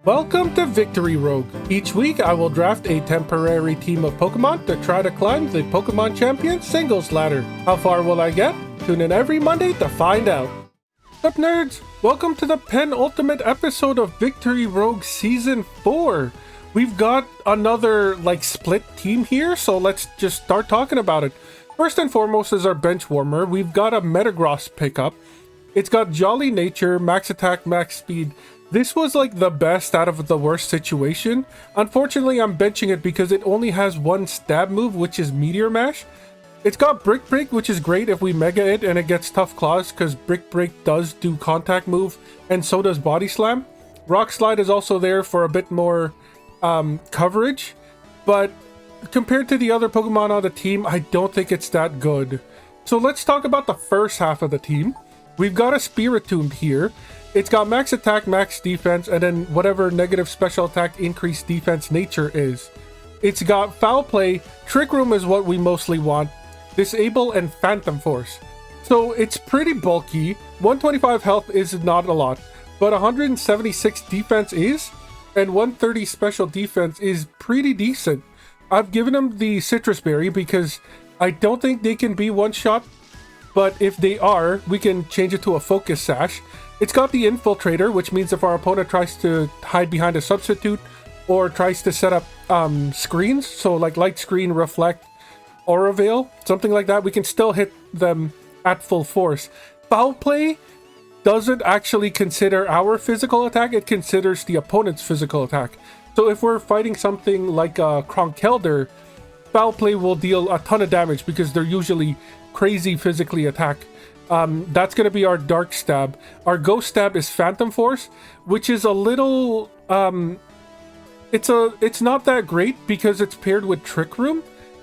Welcome to Victory Rogue. Each week I will draft a temporary team of Pokemon to try to climb the Pokemon Champion singles ladder. How far will I get? Tune in every Monday to find out. Sup Nerds! Welcome to the penultimate episode of Victory Rogue Season 4. We've got another split team here, so let's just start talking about it. First and foremost is our bench warmer. We've got a Metagross pickup. It's got Jolly Nature, Max Attack, Max Speed. This was the best out of the worst situation. Unfortunately, I'm benching it because it only has one stab move, which is Meteor Mash. It's got Brick Break, which is great if we Mega it and it gets Tough Claws, because Brick Break does do contact move, and so does Body Slam. Rock Slide is also there for a bit more coverage, but compared to the other Pokemon on the team, I don't think it's that good. So let's talk about the first half of the team. We've got a Spiritomb here. It's got Max Attack, Max Defense, and then whatever negative special attack, increased defense nature is. It's got Foul Play, Trick Room is what we mostly want, Disable, and Phantom Force. So it's pretty bulky. 125 health is not a lot, but 176 defense is, and 130 special defense is pretty decent. I've given him the Citrus Berry because I don't think they can be one-shot, but if they are, we can change it to a Focus Sash. It's got the Infiltrator, which means if our opponent tries to hide behind a substitute or tries to set up screens, so Light Screen, Reflect, Aura Veil, something like that, we can still hit them at full force. Foul Play doesn't actually consider our physical attack, it considers the opponent's physical attack. So if we're fighting something like a Kronkelder, Foul Play will deal a ton of damage because they're usually crazy physically attack. That's going to be our Dark Stab. Our Ghost Stab is Phantom Force, which is a little it's not that great because it's paired with Trick Room.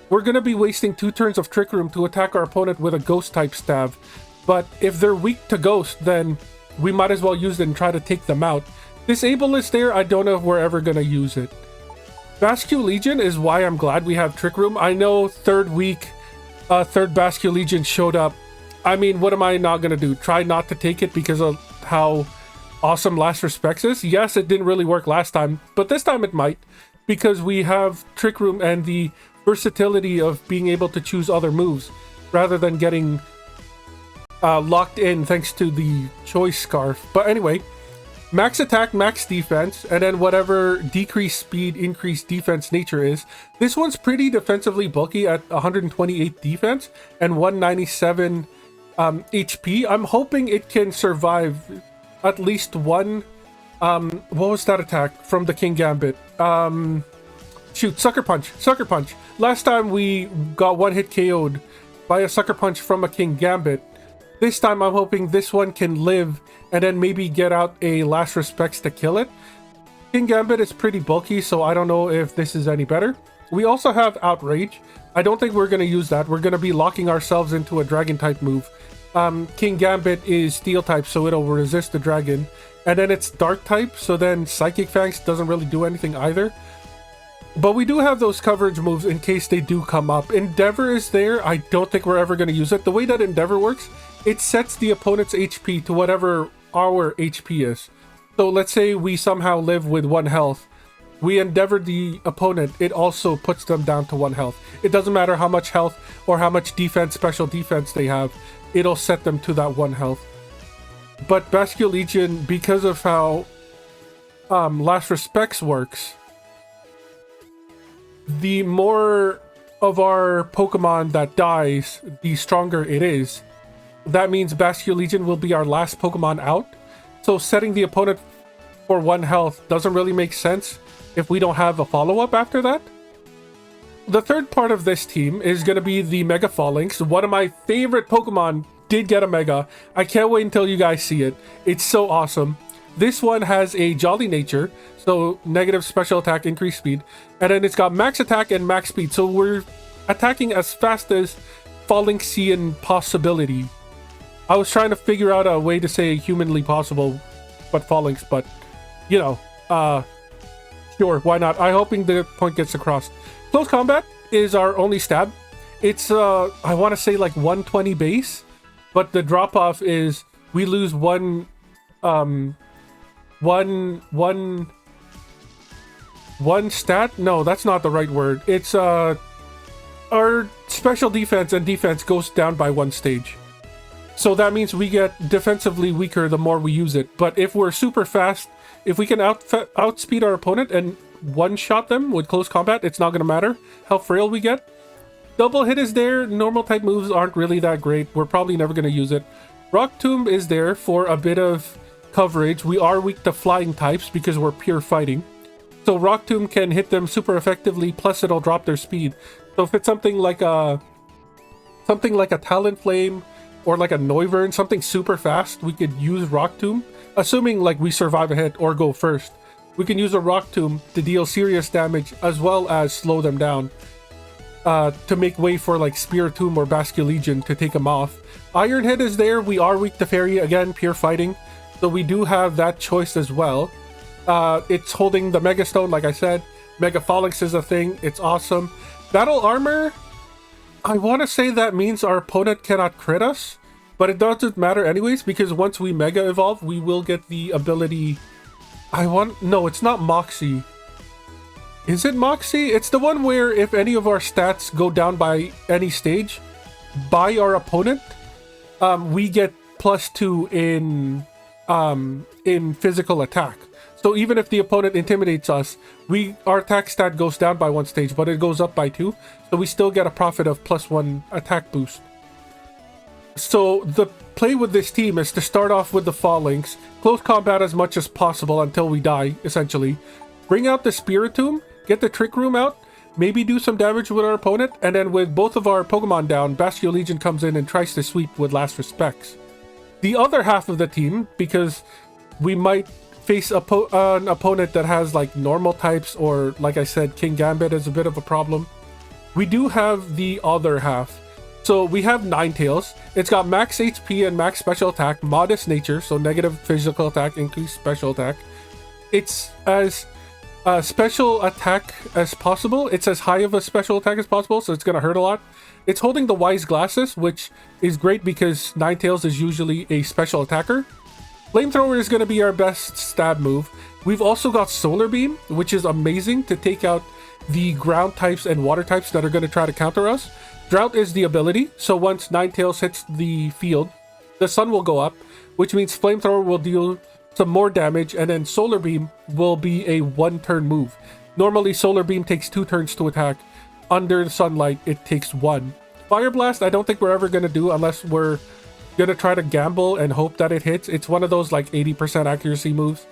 We're going to be wasting 2 turns of Trick Room to attack our opponent with a Ghost type stab, but if they're weak to Ghost, then we might as well use it and try to take them out. Disable is there. I don't know if we're ever going to use it. Basculegion is why I'm glad we have Trick Room. I know third Basculegion showed up. I mean, what am I not going to do? Try not to take it because of how awesome Last Respects is? Yes, it didn't really work last time, but this time it might, because we have Trick Room and the versatility of being able to choose other moves rather than getting locked in thanks to the Choice Scarf. But anyway, Max Attack, Max Defense, and then whatever decreased speed, increased defense nature is. This one's pretty defensively bulky at 128 defense and 197 HP. I'm hoping it can survive at least one. What was that attack from the King Gambit? Shoot, Sucker Punch. Sucker Punch. Last time we got one hit KO'd by a Sucker Punch from a King Gambit. This time I'm hoping this one can live and then maybe get out a Last Respects to kill it. King Gambit is pretty bulky, so I don't know if this is any better. We also have Outrage. I don't think we're going to use that. We're going to be locking ourselves into a Dragon type move. King Gambit is Steel type, so it'll resist the Dragon. And then it's Dark type, so then Psychic Fangs doesn't really do anything either. But we do have those coverage moves in case they do come up. Endeavor is there. I don't think we're ever going to use it. The way that Endeavor works, it sets the opponent's HP to whatever our HP is. So let's say we somehow live with 1 health. We Endeavor the opponent, it also puts them down to 1 health. It doesn't matter how much health or how much defense, special defense they have. It'll set them to that 1 health. But Basculegion, because of how Last Respects works, the more of our Pokemon that dies, the stronger it is. That means Basculegion will be our last Pokemon out. So setting the opponent for 1 health doesn't really make sense if we don't have a follow-up after that. The third part of this team is going to be the Mega Phalanx. One of my favorite Pokemon did get a Mega. I can't wait until you guys see it. It's so awesome. This one has a Jolly Nature, so negative special attack, increased speed. And then it's got Max Attack and Max Speed, so we're attacking as fast as Phalanxian possibility. I was trying to figure out a way to say humanly possible, but Phalanx, but, you know, sure, why not? I'm hoping the point gets across. Close Combat is our only stab. It's, I want to say 120 base, but the drop-off is we lose one one stat? No, that's not the right word. It's our special defense and defense goes down by 1 stage. So that means we get defensively weaker the more we use it. But if we're super fast, if we can outspeed our opponent and one-shot them with close combat, it's not going to matter how frail we get. Double hit is there. Normal type moves aren't really that great. We're probably never going to use it. Rock Tomb is there for a bit of coverage. We are weak to flying types because we're pure fighting. So Rock Tomb can hit them super effectively, plus it'll drop their speed. So if it's something like a Talonflame or like a Noivern, something super fast, we could use Rock Tomb. Assuming like we survive a hit or go first, we can use a Rock Tomb to deal serious damage as well as slow them down. To make way for like Spirit Tomb or Basculegion to take them off. Iron Head is there. We are weak to Fairy, again, pure fighting. So we do have that choice as well. It's holding the Mega Stone, like I said. Mega Phalanx is a thing. It's awesome. Battle Armor, I want to say that means our opponent cannot crit us. But it doesn't matter anyways, because once we Mega Evolve, we will get the ability... No, it's not Moxie. Is it Moxie? It's the one where if any of our stats go down by any stage by our opponent, we get +2 in physical attack. So even if the opponent intimidates us, our attack stat goes down by 1 stage, but it goes up by 2. So we still get a profit of +1 attack boost. So the play with this team is to start off with the Phalanx, close combat as much as possible until we die, essentially. Bring out the Spirit Tomb, get the Trick Room out, maybe do some damage with our opponent, and then with both of our Pokemon down, Basculegion comes in and tries to sweep with Last Respects. The other half of the team, because we might face an opponent that has like normal types, or like I said, King Gambit is a bit of a problem. We do have the other half. So we have Ninetales. It's got max HP and max special attack, modest nature, so negative physical attack, increased special attack. It's as special attack as possible. It's as high of a special attack as possible, so it's going to hurt a lot. It's holding the Wise Glasses, which is great because Ninetales is usually a special attacker. Flamethrower is going to be our best stab move. We've also got Solar Beam, which is amazing to take out the ground types and water types that are going to try to counter us. Drought is the ability, so once Ninetales hits the field, the sun will go up, which means Flamethrower will deal some more damage, and then Solar Beam will be a 1-turn move. Normally, Solar Beam takes 2 turns to attack. Under the sunlight, it takes 1. Fire Blast, I don't think we're ever going to do unless we're going to try to gamble and hope that it hits. It's one of those like 80% accuracy moves,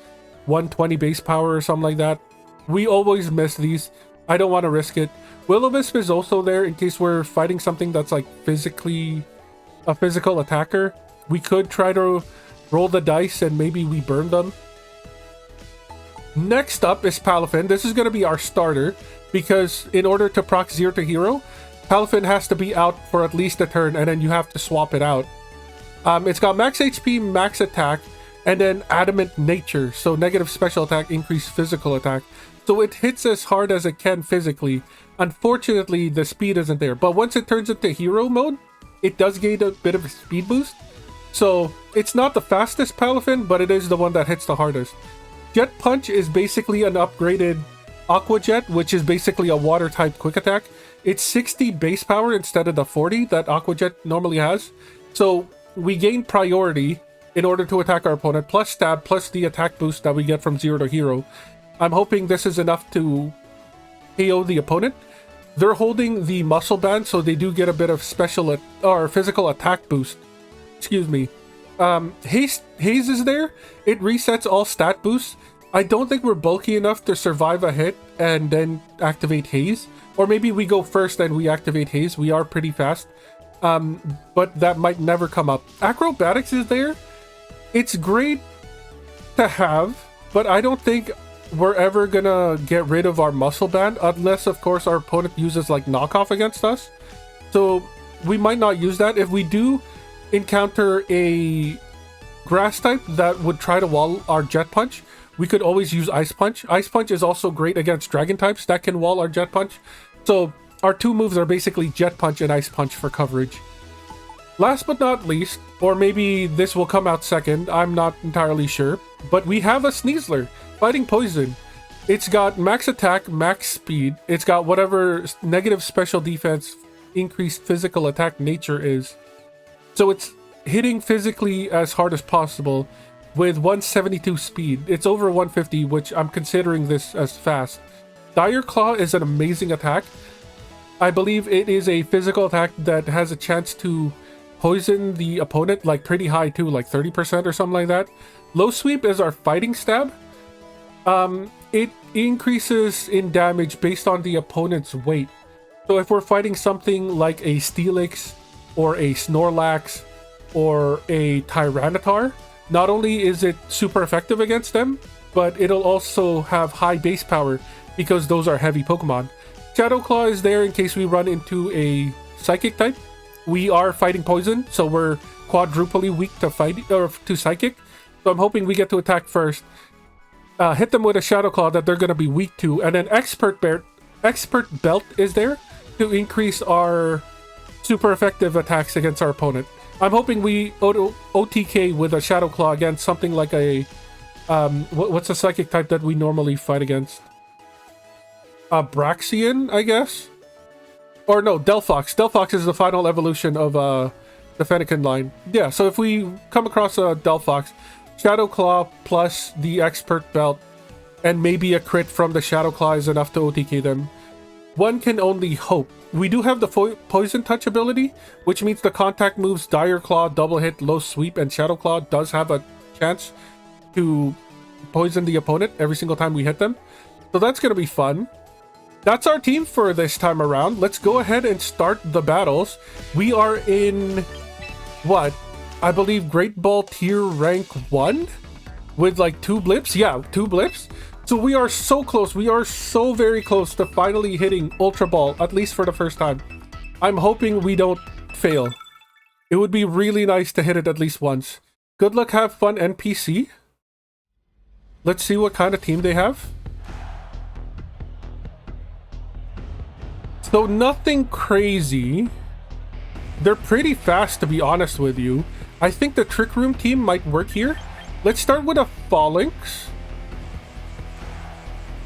120 base power or something like that. We always miss these. I don't want to risk it. Will-O-Wisp is also there in case we're fighting something that's like physically a physical attacker. We could try to roll the dice and maybe we burn them. Next up is Palafin. This is going to be our starter because in order to proc 0 to hero, Palafin has to be out for at least a turn and then you have to swap it out. It's got max HP, max attack, and then adamant nature. So negative special attack, increased physical attack. So it hits as hard as it can physically. Unfortunately, the speed isn't there. But once it turns into hero mode, it does gain a bit of a speed boost. So it's not the fastest Palafin, but it is the one that hits the hardest. Jet Punch is basically an upgraded Aqua Jet, which is basically a water type quick attack. It's 60 base power instead of the 40 that Aqua Jet normally has. So we gain priority in order to attack our opponent, plus stab, plus the attack boost that we get from 0 to hero. I'm hoping this is enough to KO the opponent. They're holding the muscle band, so they do get a bit of special or physical attack boost. Excuse me. Haze is there. It resets all stat boosts. I don't think we're bulky enough to survive a hit and then activate Haze. Or maybe we go first and we activate Haze. We are pretty fast. But that might never come up. Acrobatics is there. It's great to have, but I don't think we're ever gonna get rid of our muscle band unless, of course, our opponent uses like knockoff against us. So we might not use that. If we do encounter a grass type that would try to wall our Jet Punch, we could always use Ice Punch. Ice Punch is also great against dragon types that can wall our Jet Punch. So our 2 moves are basically Jet Punch and Ice Punch for coverage. Last but not least, or maybe this will come out second, I'm not entirely sure, but we have a Sneasler, Fighting Poison. It's got max attack, max speed. It's got whatever negative special defense, increased physical attack nature is. So it's hitting physically as hard as possible with 172 speed. It's over 150, which I'm considering this as fast. Dire Claw is an amazing attack. I believe it is a physical attack that has a chance to poison the opponent, like pretty high too, like 30% or something like that. Low Sweep is our fighting stab. It increases in damage based on the opponent's weight. So if we're fighting something like a Steelix or a Snorlax or a Tyranitar, not only is it super effective against them, but it'll also have high base power because those are heavy Pokemon. Shadow Claw is there in case we run into a Psychic type. We are fighting poison, so we're quadruply weak to to Psychic. So I'm hoping we get to attack first. Hit them with a Shadow Claw that they're going to be weak to, and then Expert Belt is there to increase our super effective attacks against our opponent. I'm hoping we OTK with a Shadow Claw against something like a what's a Psychic type that we normally fight against? Braxian, I guess, or no, Delphox. Delphox is the final evolution of the Fennekin line. Yeah, so if we come across a Delphox, Shadow Claw plus the Expert Belt and maybe a crit from the Shadow Claw is enough to OTK them. One can only hope. We do have the Poison Touch ability, which means the contact moves Dire Claw, Double Hit, Low Sweep, and Shadow Claw does have a chance to poison the opponent every single time we hit them. So that's going to be fun. That's our team for this time around. Let's go ahead and start the battles. We are in, what? I believe Great Ball tier rank 1 with like 2 blips. Yeah, 2 blips. So we are so close. We are so very close to finally hitting Ultra Ball, at least for the first time. I'm hoping we don't fail. It would be really nice to hit it at least once. Good luck, have fun, NPC. Let's see what kind of team they have. So nothing crazy. They're pretty fast, to be honest with you. I think the Trick Room team might work here. Let's start with a Phalanx.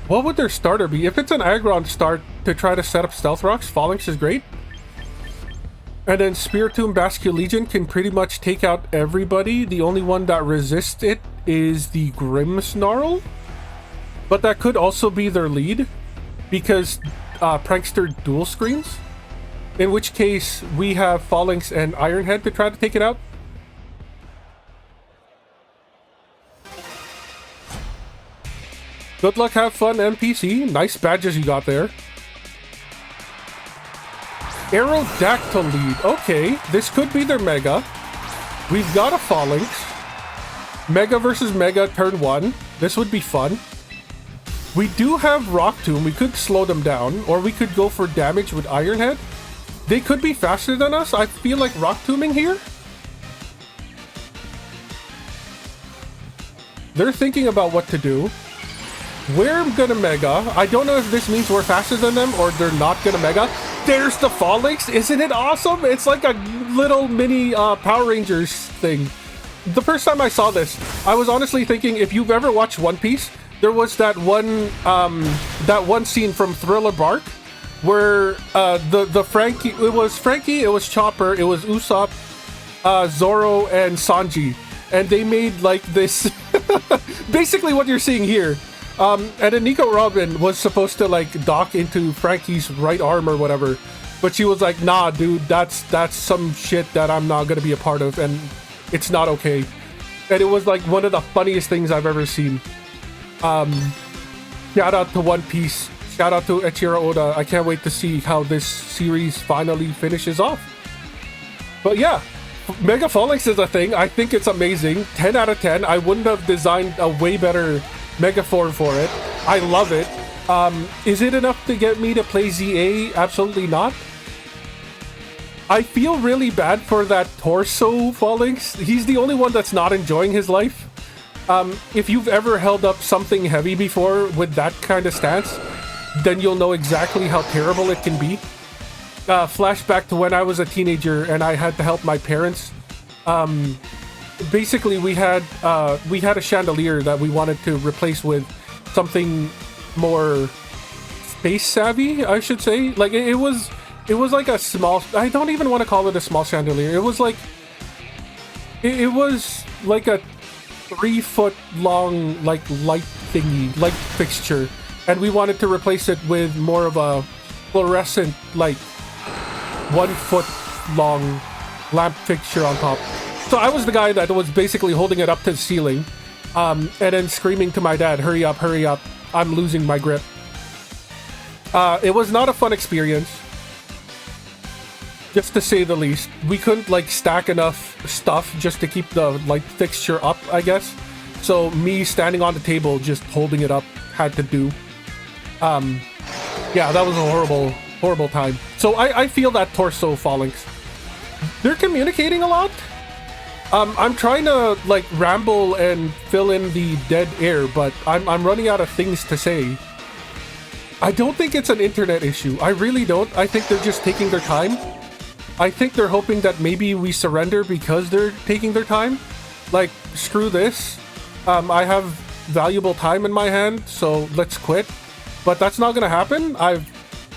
What would their starter be? If it's an Aggron start to try to set up Stealth Rocks, Phalanx is great. And then Spiritomb Basculegion can pretty much take out everybody. The only one that resists it is the Grimmsnarl. But that could also be their lead, because Prankster dual screens. In which case, we have Phalanx and Ironhead to try to take it out. Good luck, have fun, NPC. Nice badges you got there. Aerodactyl lead. Okay, this could be their Mega. We've got a Phalanx. Mega versus Mega, turn 1. This would be fun. We do have Rock Tomb. We could slow them down, or we could go for damage with Ironhead. They could be faster than us. I feel like Rock Tombing here. They're thinking about what to do. We're gonna Mega. I don't know if this means we're faster than them or they're not gonna Mega. There's the Phalanx. Isn't it awesome? It's like a little mini Power Rangers thing. The first time I saw this, I was honestly thinking, if you've ever watched One Piece, there was that one scene from Thriller Bark where the Frankie, it was Chopper, it was Usopp, Zoro, and Sanji, and they made like this basically what you're seeing here. And then Nico Robin was supposed to like dock into Frankie's right arm or whatever, but she was like, nah dude, that's some shit that I'm not gonna be a part of, and it's not okay. And it was like one of the funniest things I've ever seen. Shout out to One Piece. Shout out to Eiichiro Oda. I can't wait to see how this series finally finishes off. But yeah, Mega Phalanx is a thing. I think it's amazing. 10 out of 10. I wouldn't have designed a way better Mega form for it. I love it. Is it enough to get me to play ZA? Absolutely not. I feel really bad for that Torso Phalanx. He's the only one that's not enjoying his life. If you've ever held up something heavy before with that kind of stance, then you'll know exactly how terrible it can be. Flashback to when I was a teenager and I had to help my parents. Basically, we had a chandelier that we wanted to replace with something more space savvy, I should say. Like it was like a small, I don't even want to call it a small chandelier. It was like a 3-foot long like light thingy, light fixture, and we wanted to replace it with more of a fluorescent like 1-foot long lamp fixture on top. So I was the guy that was basically holding it up to the ceiling, and then screaming to my dad, hurry up, I'm losing my grip. It was not a fun experience, just to say the least. We couldn't like stack enough stuff just to keep the light fixture up, I guess. So me standing on the table just holding it up had to do. Yeah, that was a horrible time. So I feel that torso Phalanx. They're communicating a lot. I'm trying to like ramble and fill in the dead air, but I'm running out of things to say. I don't think it's an internet issue. I really don't. I think they're just taking their time. I think they're hoping that maybe we surrender because they're taking their time. Like, screw this. I have valuable time in my hand, so let's quit. But that's not gonna happen. I've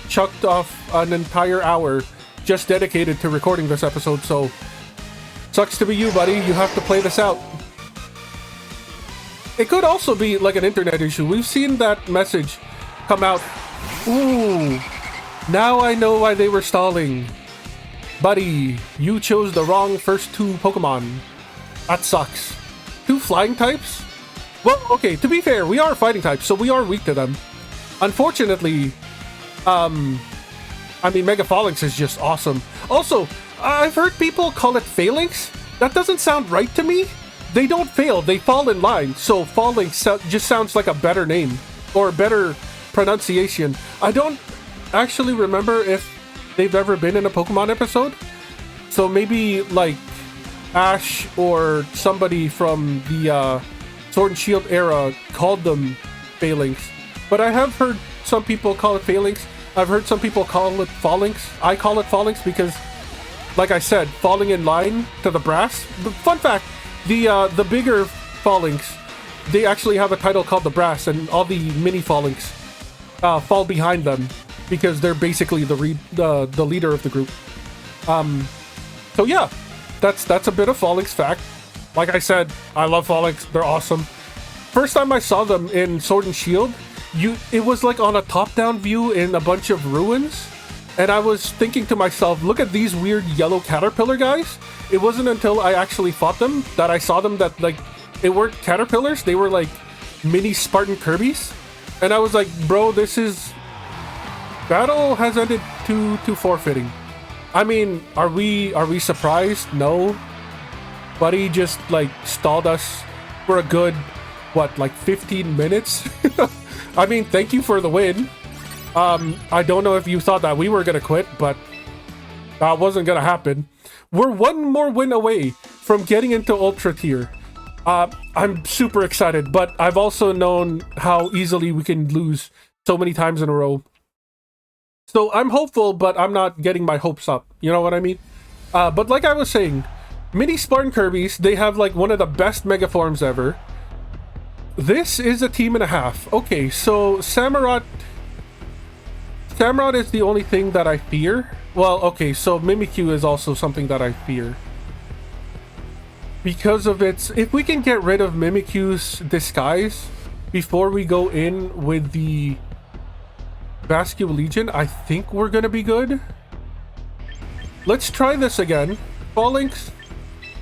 chucked off an entire hour just dedicated to recording this episode, so sucks to be you, buddy. You have to play this out. It could also be like an internet issue. We've seen that message come out. Ooh, now I know why they were stalling. Buddy, you chose the wrong first 2 Pokemon. That sucks. 2 flying types? Well, okay, to be fair, we are fighting types, so we are weak to them. Unfortunately, I mean, Mega Phalanx is just awesome. Also, I've heard people call it Phalanx. That doesn't sound right to me. They don't fail, they fall in line. So Phalanx just sounds like a better name or a better pronunciation. I don't actually remember if they've ever been in a Pokemon episode. So maybe like Ash or somebody from the Sword and Shield era called them Phalanx. But I have heard some people call it Phalanx. I've heard some people call it Phalanx. I call it Phalanx because, like I said, falling in line to the brass. Fun fact, the bigger Phalanx, they actually have a title called the Brass, and all the mini Phalanx fall behind them because they're basically the leader of the group. So yeah, that's a bit of Phalanx fact. Like I said, I love Phalanx. They're awesome. First time I saw them in Sword and Shield, it was like on a top-down view in a bunch of ruins, and I was thinking to myself, look at these weird yellow caterpillar guys. It wasn't until I actually fought them that I saw them that like it weren't caterpillars, they were like mini Spartan Kirby's, and I was like, bro, battle has ended to forfeiting. I mean, are we surprised? No. Buddy just like stalled us for a good, what, like 15 minutes? I mean, thank you for the win. I don't know if you thought that we were gonna quit, but that wasn't gonna happen. We're one more win away from getting into Ultra Tier. I'm super excited, but I've also known how easily we can lose so many times in a row. So I'm hopeful, but I'm not getting my hopes up. You know what I mean? But like I was saying, Mini Spartan Kirby's, they have like one of the best Mega Forms ever. This is a team and a half. Okay, so Samurott is the only thing that I fear. Well, okay, so Mimikyu is also something that I fear. Because of its... If we can get rid of Mimikyu's disguise before we go in with the Bascule Legion, I think we're gonna be good. Let's try this again. Phalanx,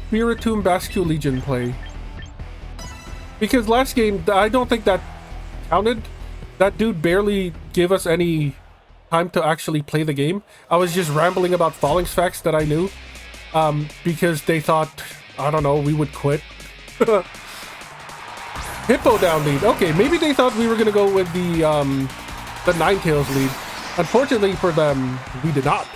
Spiritomb, Bascule Legion play. Because last game, I don't think that counted. That dude barely gave us any time to actually play the game. I was just rambling about Phalanx facts that I knew. Because they thought, I don't know, we would quit. Hippo down lead. Okay, maybe they thought we were going to go with the Ninetales lead. Unfortunately for them, we did not.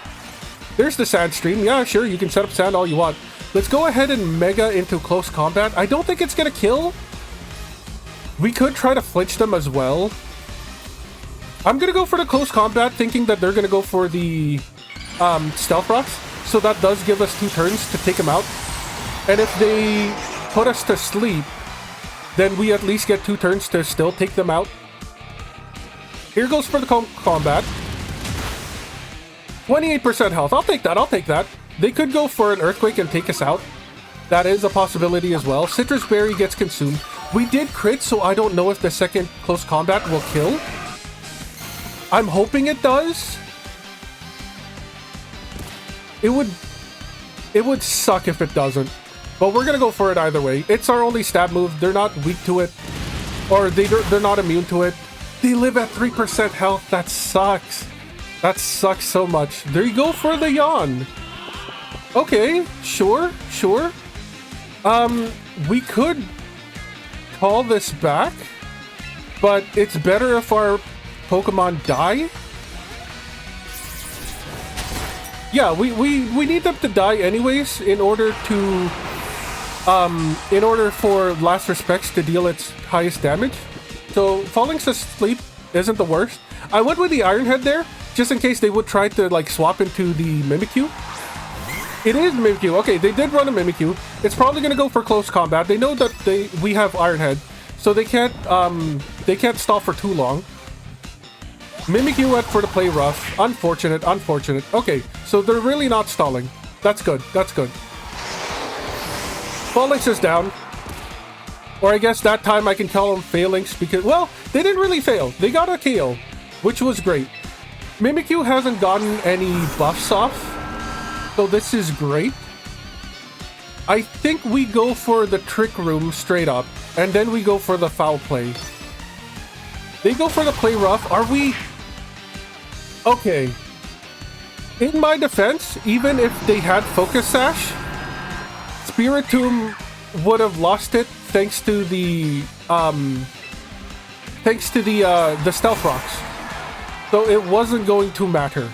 There's the Sand Stream. Yeah, sure, you can set up sand all you want. Let's go ahead and Mega into close combat. I don't think it's going to kill. We could try to flinch them as well. I'm going to go for the close combat, thinking that they're going to go for the Stealth Rocks. So that does give us 2 turns to take them out. And if they put us to sleep, then we at least get 2 turns to still take them out. Here goes for the combat. 28% health. I'll take that. I'll take that. They could go for an earthquake and take us out. That is a possibility as well. Citrus Berry gets consumed. We did crit, so I don't know if the second close combat will kill. I'm hoping it does. It would suck if it doesn't. But we're gonna go for it either way. It's our only stab move. They're not weak to it. Or they're not immune to it. They live at 3% health. That sucks. That sucks so much. There you go for the yawn. Okay, sure. We could call this back, but it's better if our Pokemon die. Yeah, we need them to die anyways in order for Last Respects to deal its highest damage. So falling asleep isn't the worst. I went with the Iron Head there, just in case they would try to like swap into the Mimikyu. It is Mimikyu. Okay, they did run a Mimikyu. It's probably gonna go for close combat. They know that we have Iron Head, so they can't stall for too long. Mimikyu went for the play rough. Unfortunate. Okay, so they're really not stalling. That's good. Phalanx is down. Or I guess that time I can call them Phalanx because, well, they didn't really fail. They got a KO, which was great. Mimikyu hasn't gotten any buffs off, so this is great. I think we go for the Trick Room straight up, and then we go for the foul play. They go for the play rough. Are we... Okay. In my defense, even if they had Focus Sash, Spiritomb would have lost it thanks to the Stealth Rocks. So it wasn't going to matter.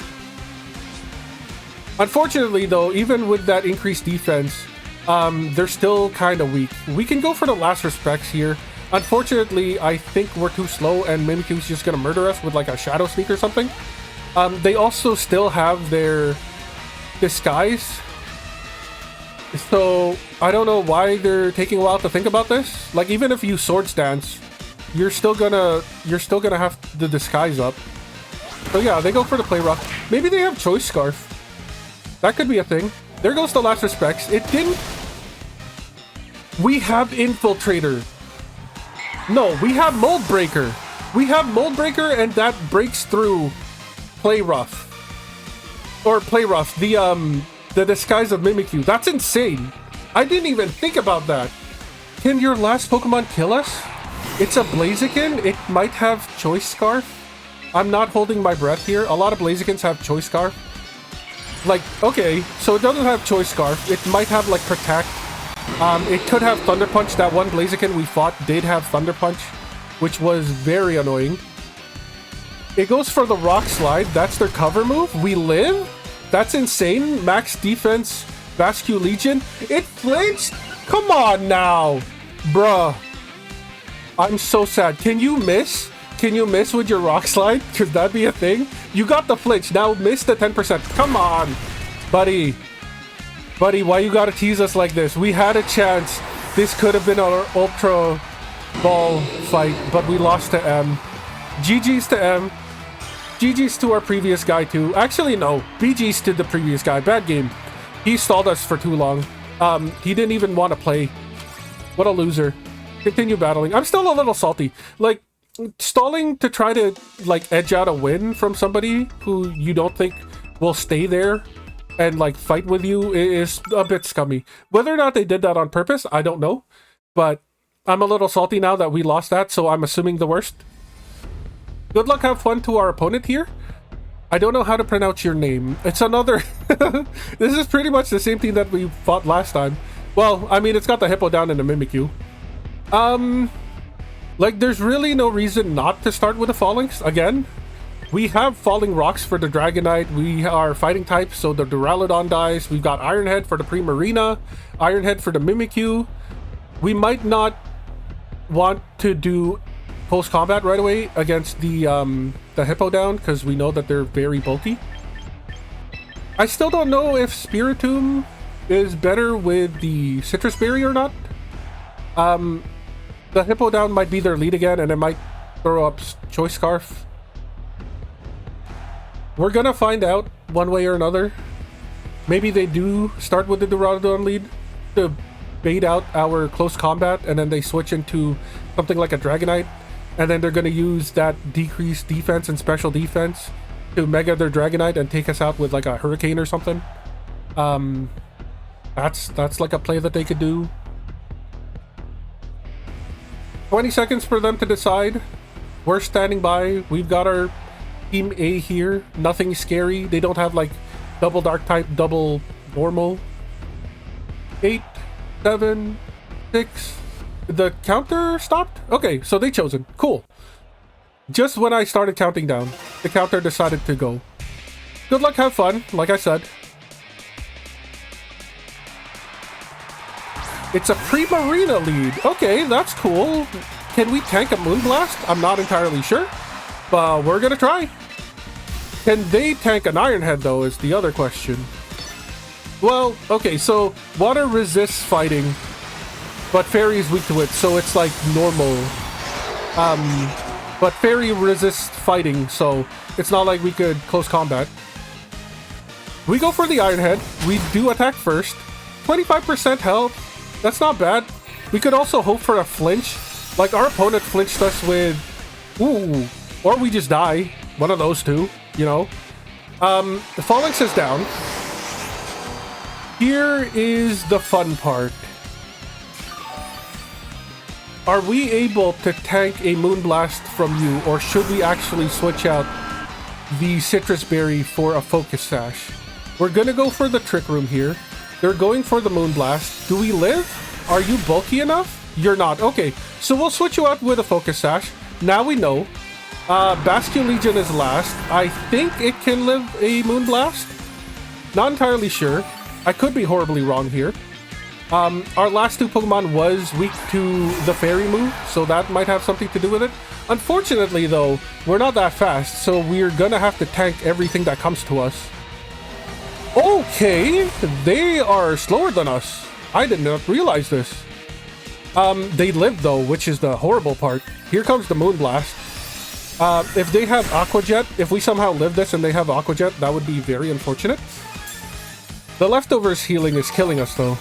Unfortunately, though, even with that increased defense, they're still kind of weak. We can go for the Last Respects here. Unfortunately, I think we're too slow and Mimikyu's just gonna murder us with like a Shadow Sneak or something. They also still have their Disguise. So I don't know why they're taking a while to think about this. Like, even if you Swords Dance, you're still gonna have the Disguise up. So yeah, they go for the play rough. Maybe they have Choice Scarf. That could be a thing. There goes the Last Respects. It didn't... We have Infiltrator. No, we have Mold Breaker. We have Mold Breaker, and that breaks through Play Rough. Or Play Rough, the Disguise of Mimikyu. That's insane. I didn't even think about that. Can your last Pokemon kill us? It's a Blaziken. It might have Choice Scarf. I'm not holding my breath here. A lot of Blazikens have Choice Scarf. Like, okay, so it doesn't have Choice Scarf. It might have, like, Protect. It could have Thunder Punch. That one Blaziken we fought did have Thunder Punch, which was very annoying. It goes for the Rock Slide. That's their cover move. We live? That's insane. Max defense, Vascu Legion. It flinched? Come on now. Bruh. I'm so sad. Can you miss? Can you miss with your Rock Slide? Could that be a thing? You got the flinch. Now miss the 10%. Come on. Buddy. Buddy, why you gotta tease us like this? We had a chance. This could have been our Ultra Ball fight, but we lost to M. GG's to M. GG's to our previous guy too. Actually, no. BG's to the previous guy. Bad game. He stalled us for too long. He didn't even want to play. What a loser. Continue battling. I'm still a little salty. Like, stalling to try to, like, edge out a win from somebody who you don't think will stay there and, like, fight with you is a bit scummy. Whether or not they did that on purpose, I don't know. But I'm a little salty now that we lost that, so I'm assuming the worst. Good luck, have fun to our opponent here. I don't know how to pronounce your name. It's another... This is pretty much the same thing that we fought last time. Well, I mean, it's got the Hippo down and the Mimikyu. Like, there's really no reason not to start with the Phalanx. Again, we have Falling Rocks for the Dragonite. We are fighting types, so the Duraludon dies. We've got Iron Head for the Primarina. Iron Head for the Mimikyu. We might not want to do post-combat right away against the Hippo down, because we know that they're very bulky. I still don't know if Spiritomb is better with the Citrus Berry or not. The Hippo down might be their lead again, and it might throw up Choice Scarf. We're gonna find out one way or another. Maybe they do start with the Duraludon lead to bait out our close combat, and then they switch into something like a Dragonite, and then they're gonna use that decreased defense and special defense to mega their Dragonite and take us out with like a Hurricane or something. That's like a play that they could do. 20 seconds for them to decide. We're standing by. We've got our Team A here. Nothing scary. They don't have like double dark type, double normal. 8, 7, 6. The counter stopped? Okay, so they chosen. Cool. Just when I started counting down, the counter decided to go. Good luck, have fun, like I said. It's a Primarina lead. Okay, that's cool. Can we tank a Moonblast? I'm not entirely sure, but we're gonna try. Can they tank an Iron Head, though, is the other question. Well, okay, so water resists fighting, but Fairy is weak to it, so it's like normal. But Fairy resists fighting, so it's not like we could close combat. We go for the Iron Head. We do attack first. 25% health. That's not bad. We could also hope for a flinch. Like, our opponent flinched us with... Ooh. Or we just die. One of those two, you know. The Phalanx is down. Here is the fun part. Are we able to tank a Moonblast from you, or should we actually switch out the Citrus Berry for a Focus Sash? We're gonna go for the Trick Room here. They're going for the Moonblast. Do we live? Are you bulky enough? You're not. Okay, so we'll switch you out with a Focus Sash. Now we know. Bastion Legion is last. I think it can live a Moonblast. Not entirely sure. I could be horribly wrong here. Our last two Pokemon was weak to the Fairy move, so that might have something to do with it. Unfortunately, though, we're not that fast, so we're gonna have to tank everything that comes to us. Okay, they are slower than us. I did not realize this. They live, though, which is the horrible part. Here comes the Moonblast. If they have Aqua Jet, if we somehow live this and they have Aqua Jet, that would be very unfortunate. The Leftovers healing is killing us, though.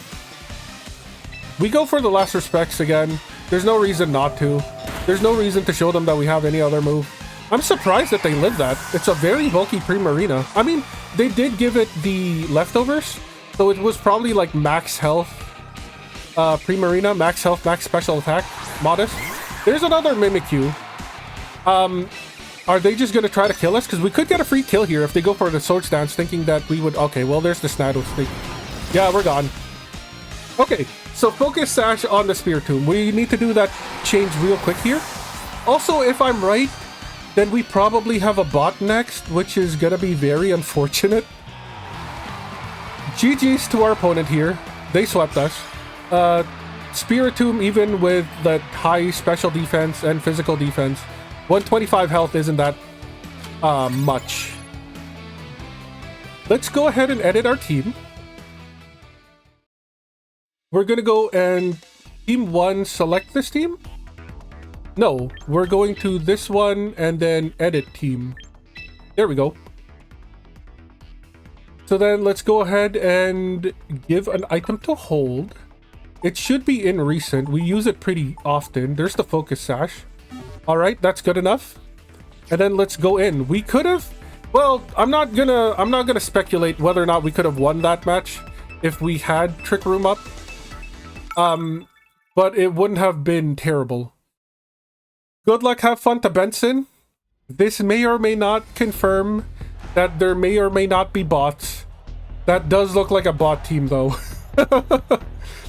We go for the Last Respects again. There's no reason not to. There's no reason to show them that we have any other move. I'm surprised that they live that. It's a very bulky Primarina. I mean, they did give it the Leftovers, so it was probably like max health Primarina, max health, max special attack, modest. There's another Mimikyu. Are they just gonna try to kill us? Because we could get a free kill here if they go for the Swords Dance, thinking that we would... Okay, well, there's the Snarl. Yeah, we're gone. Okay, so Focus Sash on the Spiritomb. We need to do that change real quick here. Also, if I'm right, then we probably have a bot next, which is gonna be very unfortunate. GG's to our opponent here. They swept us. Spiritomb, even with the high special defense and physical defense, 125 health isn't that much. Let's go ahead and edit our team. We're gonna go and Team 1 select this team. No, we're going to this one and then edit team. There we go. So then let's go ahead and give an item to hold. It should be in recent. We use it pretty often. There's the Focus Sash. All right, that's good enough. And then let's go in. We could have... Well, I'm not gonna speculate whether or not we could have won that match if we had Trick Room up. But it wouldn't have been terrible. Good luck, have fun to Benson. This may or may not confirm that there may or may not be bots. That does look like a bot team, though.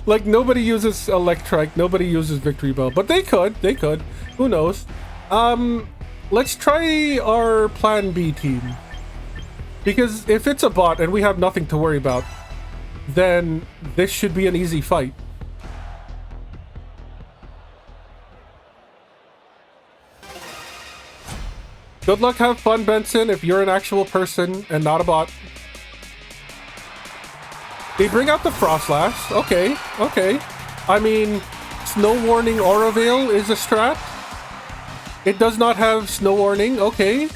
Like, nobody uses Electrike, nobody uses Victory Bell. But they could. Who knows? Let's try our Plan B team. Because if it's a bot and we have nothing to worry about, then this should be an easy fight. Good luck, have fun, Benson, if you're an actual person and not a bot. They bring out the Frostlass. Okay. I mean, Snow Warning Aura Veil is a strat. It does not have Snow Warning. Okay.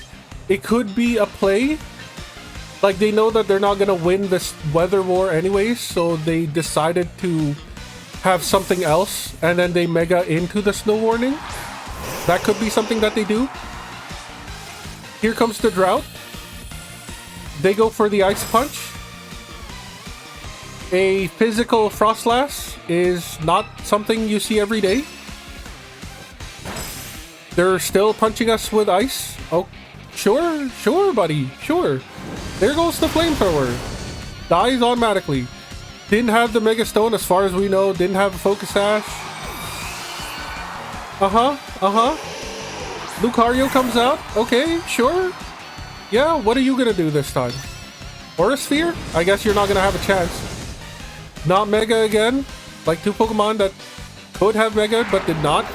It could be a play. Like, they know that they're not gonna win this weather war anyways, so they decided to have something else, and then they mega into the snow warning. That could be something that they do. Here comes the drought. They go for the ice punch. A physical Frostlass is not something you see every day. They're still punching us with ice. Oh, sure, buddy, sure. There goes the flamethrower. Dies automatically. Didn't have the Mega Stone as far as we know. Didn't have a Focus Sash. Lucario comes out. Okay, sure. Yeah, what are you gonna do this time? Aura Sphere? I guess you're not gonna have a chance. Not Mega again. Like 2 Pokemon that could have Mega but did not.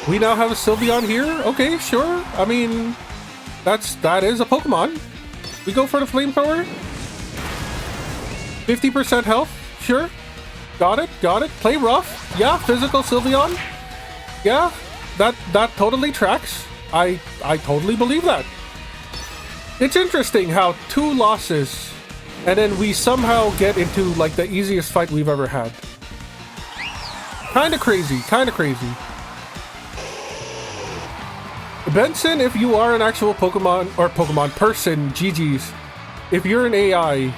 We now have a Sylveon here. Okay, sure. I mean, that is a Pokemon. We go for the Flamethrower. 50% health. Sure. Got it. Play rough. Yeah, physical Sylveon. Yeah, that totally tracks. I totally believe that. It's interesting how 2 losses and then we somehow get into like the easiest fight we've ever had. Kinda crazy. Benson, if you are an actual Pokemon person, GG's. If you're an AI,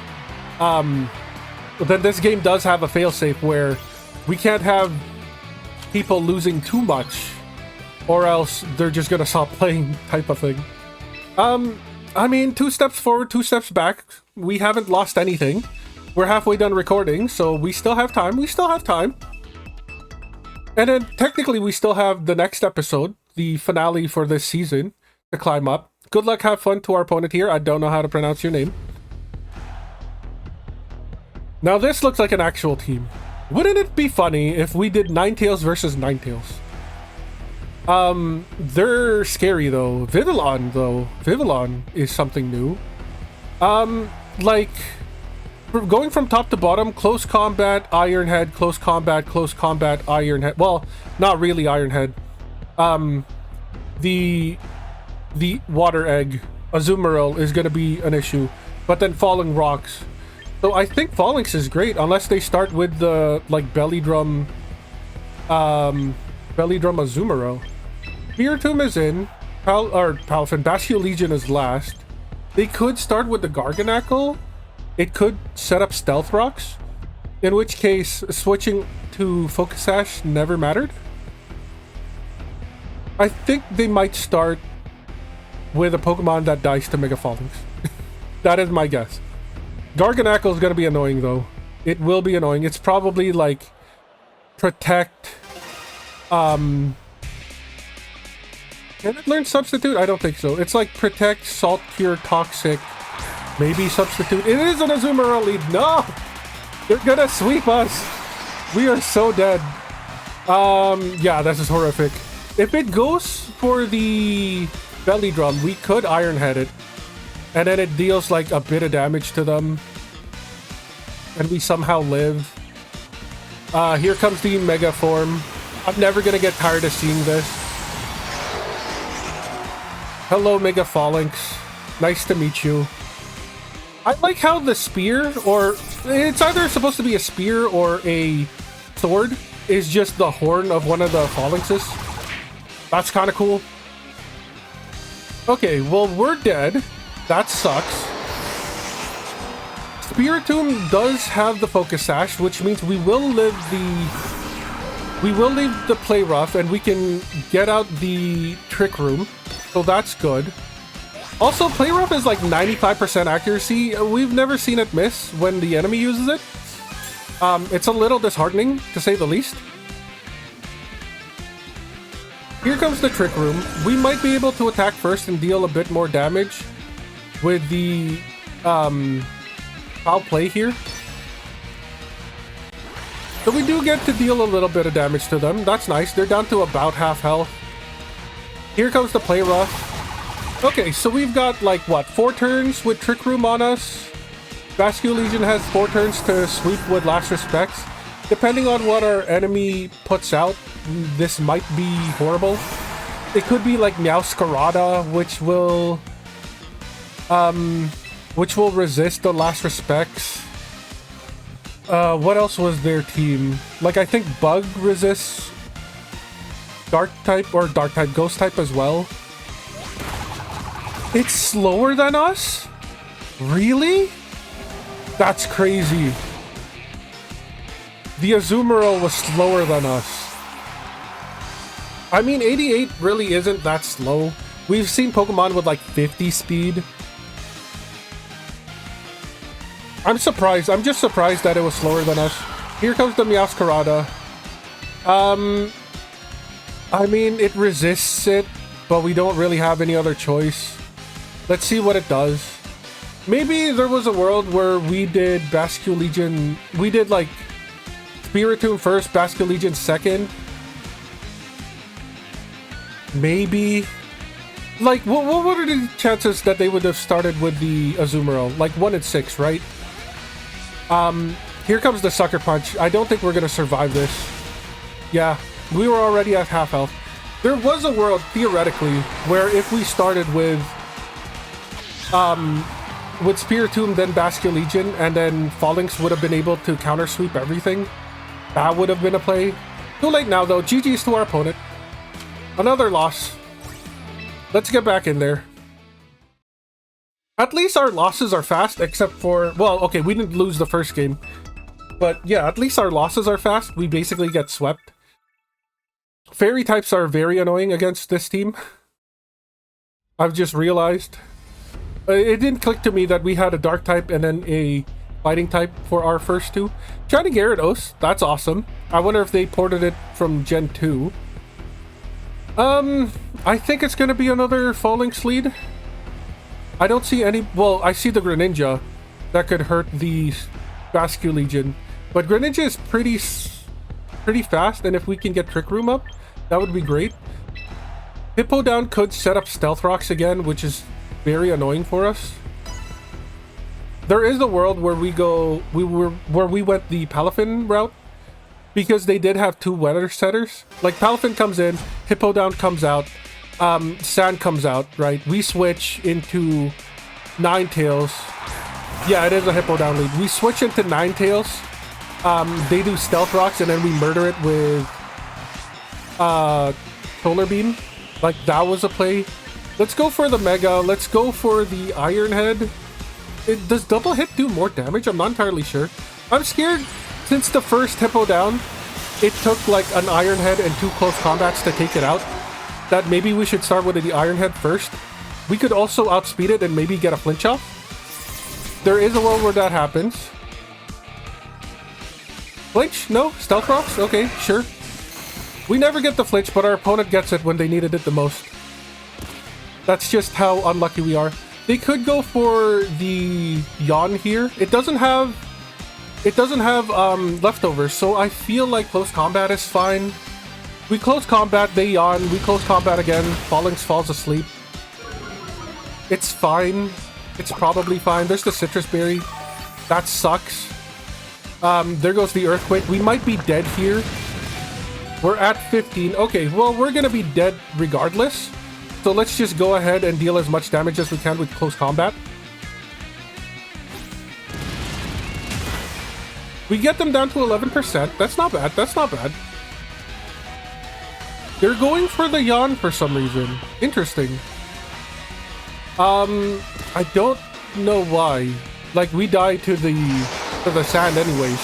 then this game does have a failsafe where we can't have people losing too much, or else they're just gonna stop playing, type of thing. I mean, 2 steps forward, 2 steps back. We haven't lost anything. We're halfway done recording, so we still have time. And then technically we still have the next episode, the finale for this season, to climb up. Good luck, have fun to our opponent here. I don't know how to pronounce your name. Now this looks like an actual team. Wouldn't it be funny if we did Ninetales versus Ninetales? They're scary though. Vivillon is something new. Like, going from top to bottom, close combat, Iron Head, close combat, Iron Head. Well, not really Iron Head. The Water Egg, Azumarill, is gonna be an issue. But then Falling Rocks. So I think Phalanx is great, unless they start with the, like, Belly Drum Azumarill. Spiritomb is in. Palafin. Bastio Legion is last. They could start with the Garganacl. It could set up Stealth Rocks, in which case switching to Focus Sash never mattered. I think they might start with a Pokemon that dies to Mega Phalanx. That is my guess. Garganacl is going to be annoying though. It will be annoying. It's probably like Protect. Can it learn Substitute? I don't think so. It's like Protect, Salt Cure, Toxic, maybe Substitute. It is an Azumarill lead. No! They're gonna sweep us. We are so dead. Yeah, this is horrific. If it goes for the Belly Drum, we could Iron Head it. And then it deals like a bit of damage to them. And we somehow live. Here comes the Mega Form. I'm never gonna get tired of seeing this. Hello, Mega Phalanx. Nice to meet you. I like how the spear, or it's either supposed to be a spear or a sword, is just the horn of one of the Phalanxes. That's kind of cool. Okay, well, we're dead. That sucks. Spiritomb does have the Focus Sash, which means we will leave the Play Rough and we can get out the Trick Room. So that's good. Also, Play Rough is like 95% accuracy. We've never seen it miss when the enemy uses it. It's a little disheartening, to say the least. Here comes the Trick Room. We might be able to attack first and deal a bit more damage with the foul play here. So we do get to deal a little bit of damage to them. That's nice. They're down to about half health. Here comes the Play Rough. Okay, so we've got like, what, 4 turns with Trick Room on us. Bastio Legion has 4 turns to sweep with Last Respects. Depending on what our enemy puts out, this might be horrible. It could be like Meowscarada, which will which will resist the Last Respects. What else was their team? Like, I think Bug resists Dark type or Dark type Ghost type as well. It's slower than us? Really? That's crazy. The Azumarill was slower than us. I mean, 88 really isn't that slow. We've seen Pokemon with like 50 speed. I'm surprised. I'm just surprised that it was slower than us. Here comes the Meowscarada. I mean, it resists it, but we don't really have any other choice. Let's see what it does. Maybe there was a world where we did Basculegion. We did like Spiritomb first, Basculegion second. Maybe. Like, what are the chances that they would have started with the Azumarill? Like 1 in 6, right? Here comes the Sucker Punch. I don't think we're gonna survive this. Yeah, we were already at half health. There was a world, theoretically, where if we started with Spiritomb, then Basculegion, and then Phalanx would have been able to counter sweep everything. That would have been a play. Too late now, though. GG's to our opponent. Another loss. Let's get back in there. At least our losses are fast, except for... Well, okay, we didn't lose the first game. But yeah, at least our losses are fast. We basically get swept. Fairy types are very annoying against this team. I've just realized. It didn't click to me that we had a Dark type and then a Fighting type for our first two. Shiny Gyarados, that's awesome. I wonder if they ported it from Gen 2. I think it's gonna be another Phalanx lead. I don't see any... Well, I see the Greninja that could hurt the Basculegion. But Greninja is pretty fast, and if we can get Trick Room up, that would be great. Hippowdon could set up Stealth Rocks again, which is very annoying for us. There is a world where we went the Palafin route, because they did have 2 weather setters. Like, Palafin comes in, Hippowdon comes out, Sand comes out, right? We switch into Ninetales. Yeah, it is a Hippowdon lead. We switch into Ninetales. They do Stealth Rocks, and then we murder it with Solar Beam. Like, that was a play. Let's go for the Mega. Let's go for the Iron Head. Does double hit do more damage? I'm not entirely sure. I'm scared since the first Hippowdon, it took like an Iron Head and 2 close combats to take it out, that maybe we should start with the Iron Head first. We could also outspeed it and maybe get a flinch off. There is a world where that happens. Flinch? No? Stealth Rocks? Okay, sure. We never get the flinch, but our opponent gets it when they needed it the most. That's just how unlucky we are. They could go for the Yawn here. It doesn't have leftovers, so I feel like close combat is fine. We close combat, they Yawn, we close combat again, Phalanx falls asleep. It's fine. It's probably fine. There's the Citrus Berry. That sucks. There goes the Earthquake. We might be dead here. We're at 15. Okay, well, we're gonna be dead regardless. So let's just go ahead and deal as much damage as we can with close combat. We get them down to 11%. That's not bad. That's not bad. They're going for the Yawn for some reason. Interesting. I don't know why. Like, we die to the Sand anyways.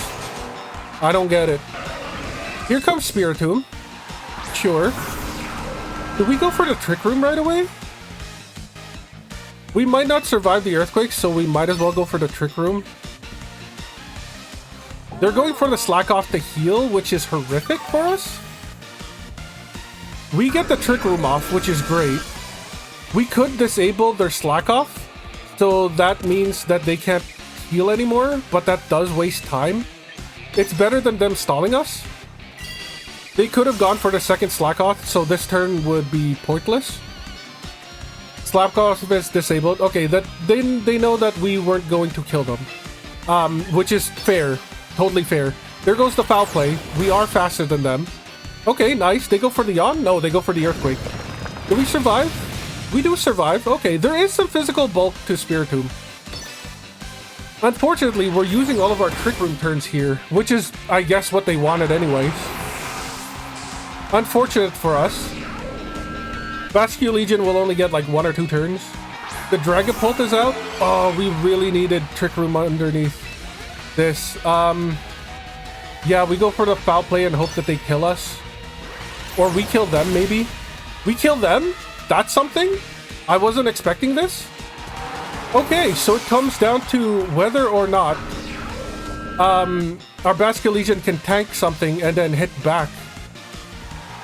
I don't get it. Here comes Spiritomb. Sure. Do we go for the Trick Room right away? We might not survive the Earthquake, so we might as well go for the Trick Room. They're going for the Slack Off to heal, which is horrific for us. We get the Trick Room off, which is great. We could disable their Slack Off, so that means that they can't heal anymore, but that does waste time. It's better than them stalling us. They could have gone for the second Slack Off, so this turn would be pointless. Slack Off is disabled. Okay, that they know that we weren't going to kill them, which is fair, totally fair. There goes the foul play. We are faster than them. Okay, nice. They go for the Yawn? No, they go for the Earthquake. Do we survive? We do survive. Okay, there is some physical bulk to Spiritomb. Unfortunately, we're using all of our Trick Room turns here, which is, I guess, what they wanted anyways. Unfortunate for us. Bascule Legion will only get like 1 or 2 turns. The Dragapult is out. Oh, we really needed Trick Room underneath this. Yeah, we go for the foul play and hope that they kill us. Or we kill them, maybe. We kill them? That's something? I wasn't expecting this. Okay, so it comes down to whether or not our Bascule Legion can tank something and then hit back.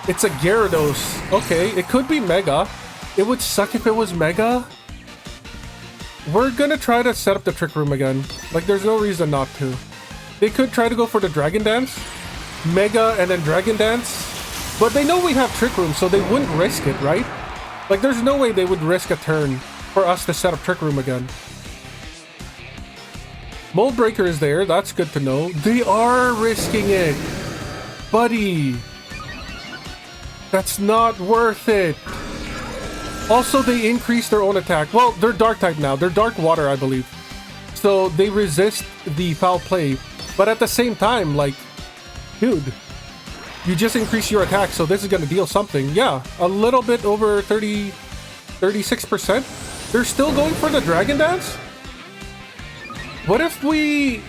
It's a Gyarados. Okay, it could be Mega. It would suck if it was Mega. We're gonna try to set up the Trick Room again. Like, there's no reason not to. They could try to go for the Dragon Dance. Mega and then Dragon Dance. But they know we have Trick Room, so they wouldn't risk it, right? Like, there's no way they would risk a turn for us to set up Trick Room again. Mold Breaker is there. That's good to know. They are risking it. Buddy. That's not worth it. Also, they increase their own attack. Well, they're Dark type now. They're Dark Water, I believe. So they resist the foul play. But at the same time, like, dude, you just increase your attack, so this is going to deal something. Yeah, a little bit over 36%. They're still going for the Dragon Dance? What if we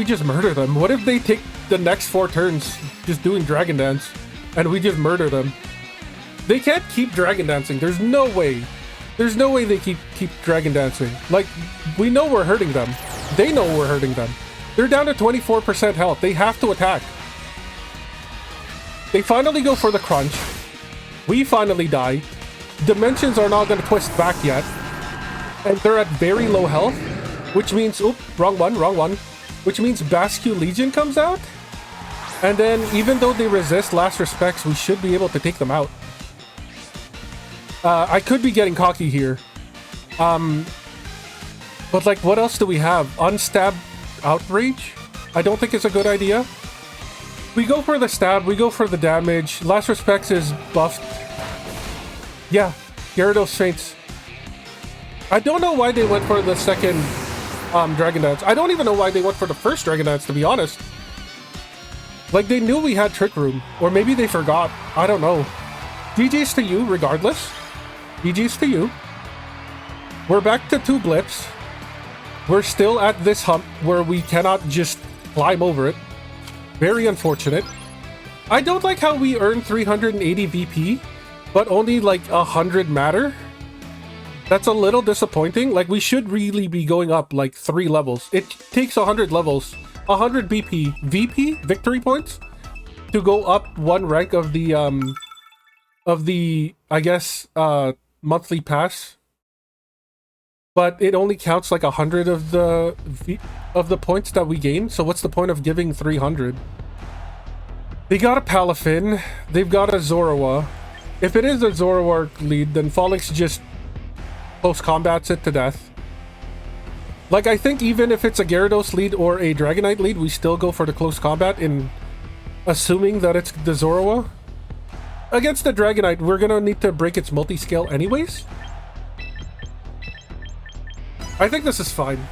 just murder them? What if they take the next 4 turns just doing Dragon Dance and we just murder them? They can't keep Dragon Dancing. There's no way. There's no way they keep Dragon Dancing. Like, we know we're hurting them. They know we're hurting them. They're down to 24% health. They have to attack. They finally go for the crunch. We finally die. Dimensions are not going to twist back yet. And they're at very low health. Which means... Oop, wrong one. Which means Bascule Legion comes out. And then, even though they resist Last Respects, we should be able to take them out. I could be getting cocky here. But, like, what else do we have? Unstab Outrage? I don't think it's a good idea. We go for the stab, we go for the damage. Last Respects is buffed. Yeah, Gyarados faints. I don't know why they went for the second Dragon Dance. I don't even know why they went for the first Dragon Dance, to be honest. Like, they knew we had Trick Room. Or maybe they forgot. I don't know. GG's to you, regardless. GG's to you. We're back to 2 blips. We're still at this hump where we cannot just climb over it. Very unfortunate. I don't like how we earn 380 VP, but only like 100 matter. That's a little disappointing. Like, we should really be going up like 3 levels. It takes 100 levels, 100 VP, victory points, to go up 1 rank of the I guess monthly pass. But it only counts like 100 of the points that we gain. So what's the point of giving 300? They got a Palafin. They've got a Zorua. If it is a Zorua lead, then Folix just close combats it to death. Like, I think even if it's a Gyarados lead or a Dragonite lead, we still go for the close combat in assuming that it's the Zorua. Against the Dragonite, we're gonna need to break its multi-scale anyways. I think this is fine.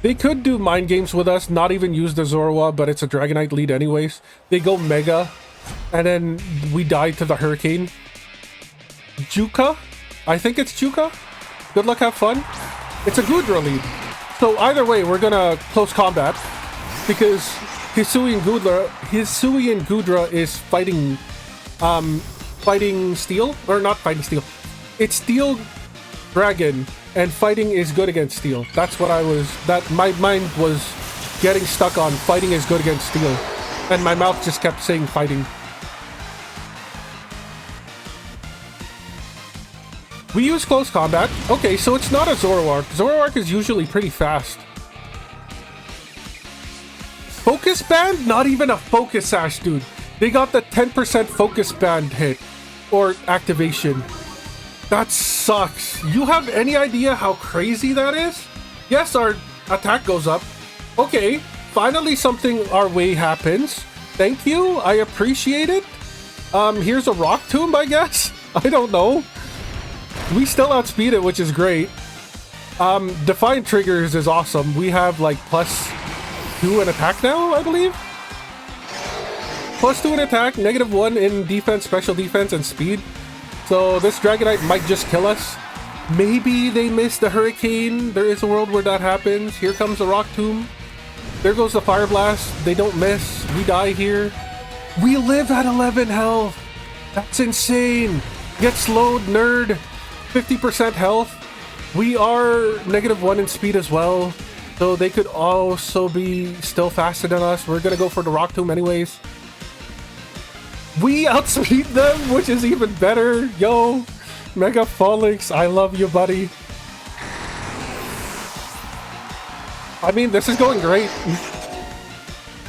They could do mind games with us, not even use the Zorua, but it's a Dragonite lead anyways. They go Mega, and then we die to the Hurricane. Juka? I think it's Juka. Good luck, have fun. It's a Goodra lead. So either way, we're gonna close combat, because Hisui and Goodra is fighting Steel, or not fighting Steel. It's Steel Dragon, and fighting is good against Steel. That's what my mind was getting stuck on. Fighting is good against Steel, and my mouth just kept saying fighting. We use close combat. Okay, so it's not a Zoroark. Zoroark is usually pretty fast. Focus Band? Not even a Focus Sash, dude. They got the 10% Focus Band hit, or activation. That sucks. You have any idea how crazy that is? Yes, our attack goes up. Okay, finally something our way happens. Thank you, I appreciate it. Here's a Rock Tomb, I guess. I don't know. We still outspeed it, which is great. Defiant Triggers is awesome. We have like +2 in attack now, I believe. +2 in attack, -1 in defense, special defense, and speed. So this Dragonite might just kill us. Maybe they missed the Hurricane. There is a world where that happens. Here comes the Rock Tomb. There goes the Fire Blast. They don't miss. We die here. We live at 11 health. That's insane. Get slowed, nerd. 50% health. We are -1 in speed as well. So they could also be still faster than us. We're going to go for the Rock Tomb anyways. We outspeed them, which is even better. Yo, Mega Folix, I love you, buddy. I mean, this is going great.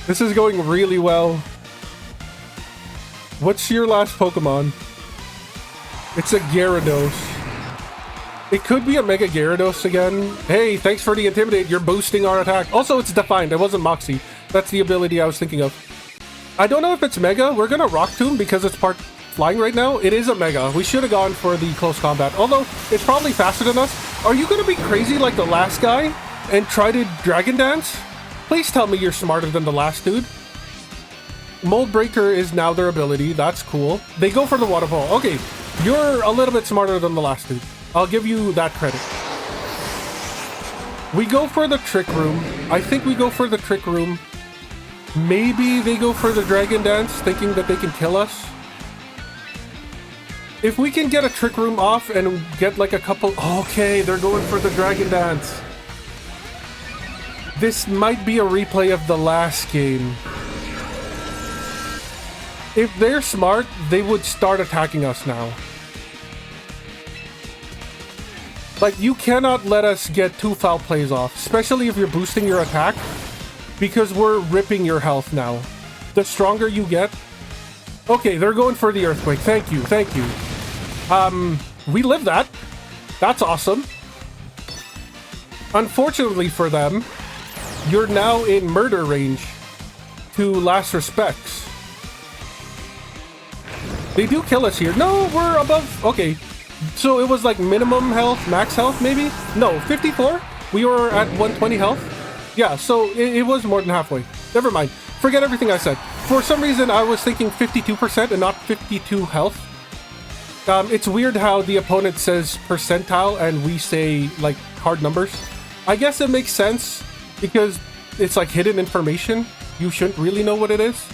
This is going really well. What's your last Pokemon? It's a Gyarados. It could be a Mega Gyarados again. Hey, thanks for the Intimidate. You're boosting our attack. Also, it's Defiant. It wasn't Moxie. That's the ability I was thinking of. I don't know if it's Mega. We're gonna Rock Tomb because it's part flying right now. It is a Mega. We should have gone for the close combat. Although, it's probably faster than us. Are you gonna be crazy like the last guy and try to Dragon Dance? Please tell me you're smarter than the last dude. Mold Breaker is now their ability. That's cool. They go for the Waterfall. Okay, you're a little bit smarter than the last dude. I'll give you that credit. We go for the Trick Room. I think we go for the Trick Room. Maybe they go for the Dragon Dance, thinking that they can kill us. If we can get a Trick Room off and get like a couple... Okay, they're going for the Dragon Dance. This might be a replay of the last game. If they're smart, they would start attacking us now. Like, you cannot let us get 2 foul plays off, especially if you're boosting your attack. Because we're ripping your health now. The stronger you get... Okay, they're going for the Earthquake. Thank you, thank you. We live that. That's awesome. Unfortunately for them, you're now in murder range to last respects. They do kill us here. No, we're above... Okay, so it was like minimum health, max health maybe? No, 54? We were at 120 health? Yeah, so it was more than halfway. Never mind. Forget everything I said. For some reason, I was thinking 52% and not 52 health. It's weird how the opponent says percentile and we say, like, hard numbers. I guess it makes sense because it's, like, hidden information. You shouldn't really know what it is.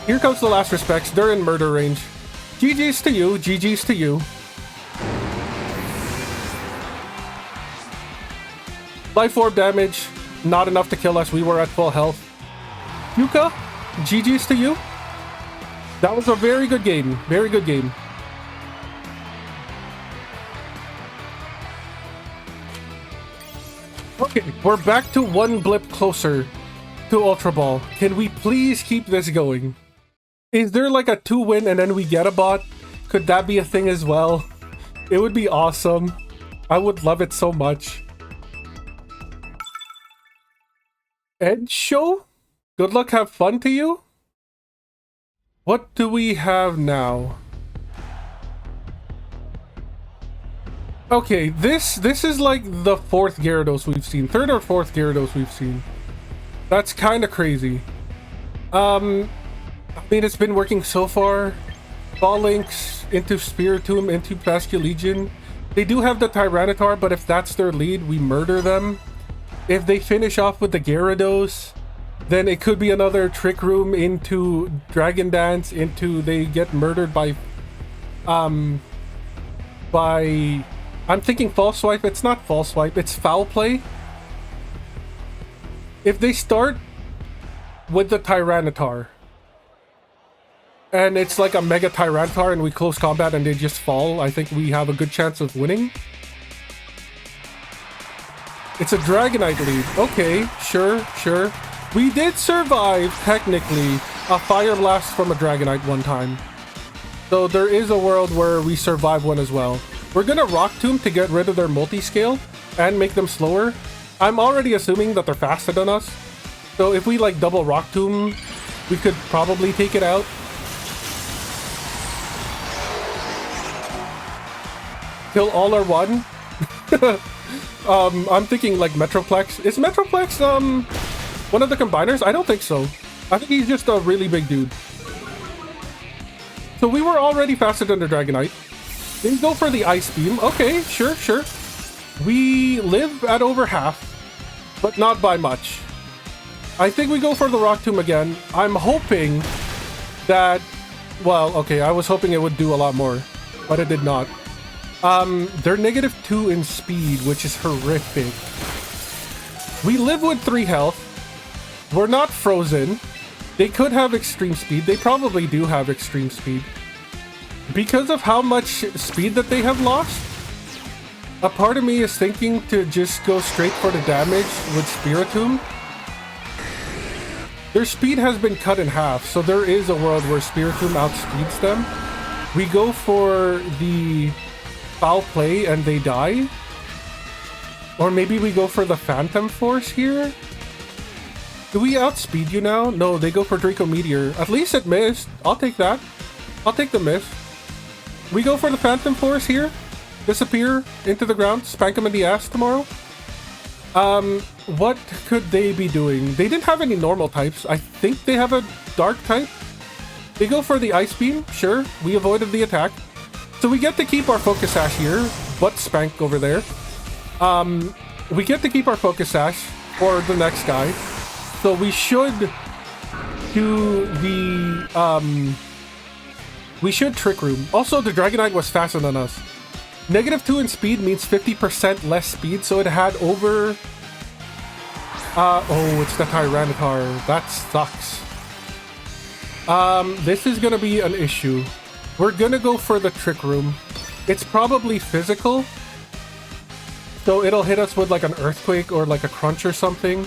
Here comes the last respects. They're in murder range. GG's to you. GG's to you. Life orb damage. Not enough to kill us. We were at full health. Yuka, GG's to you. That was a very good game. Very good game. Okay, we're back to 1 blip closer to Ultra Ball. Can we please keep this going? Is there like a 2-win and then we get a bot? Could that be a thing as well? It would be awesome. I would love it so much. Edge Show? Good luck, have fun to you? What do we have now? Okay, this is like the 4th Gyarados we've seen. 3rd or 4th Gyarados we've seen. That's kind of crazy. I mean, it's been working so far. Ball Links into Spiritomb, into Basculegion. They do have the Tyranitar, but if that's their lead, we murder them. If they finish off with the Gyarados, then it could be another Trick Room into Dragon Dance, into they get murdered by I'm thinking False Swipe. It's not False Swipe, it's Foul Play. If they start with the Tyranitar, and it's like a Mega Tyranitar and we close combat and they just fall, I think we have a good chance of winning. It's a Dragonite lead. Okay, sure. We did survive, technically, a Fire Blast from a Dragonite one time. So there is a world where we survive one as well. We're gonna Rock Tomb to get rid of their multi-scale and make them slower. I'm already assuming that they're faster than us. So if we like double Rock Tomb, we could probably take it out. Kill all are one. I'm thinking like Metroplex. Is Metroplex one of the combiners? I don't think so. I think he's just a really big dude. So we were already faster than the Dragonite. Then go for the Ice Beam. Okay, sure. We live at over half, but not by much. I think we go for the Rock Tomb again. I'm hoping that... Well, okay, I was hoping it would do a lot more, but it did not. They're -2 in speed, which is horrific. We live with 3 health. We're not frozen. They could have extreme speed. They probably do have extreme speed. Because of how much speed that they have lost, a part of me is thinking to just go straight for the damage with Spiritomb. Their speed has been cut in half, so there is a world where Spiritomb outspeeds them. We go for the foul play and they die. Or maybe we go for the Phantom Force here? Do we outspeed you now? No, they go for Draco Meteor. At least it missed. I'll take that. I'll take the miss. We go for the Phantom Force here. Disappear into the ground. Spank them in the ass tomorrow. What could they be doing? They didn't have any normal types. I think they have a dark type. They go for the Ice Beam. Sure, we avoided the attack. So we get to keep our Focus Sash here. Butt spank over there. We get to keep our Focus Sash for the next guy. So we should do the, we should Trick Room. Also, the Dragonite was faster than us. -2 in speed means 50% less speed, so it had over... oh, it's the Tyranitar. That sucks. This is gonna be an issue. We're gonna go for the Trick Room. It's probably physical, so it'll hit us with like an Earthquake or like a Crunch or something.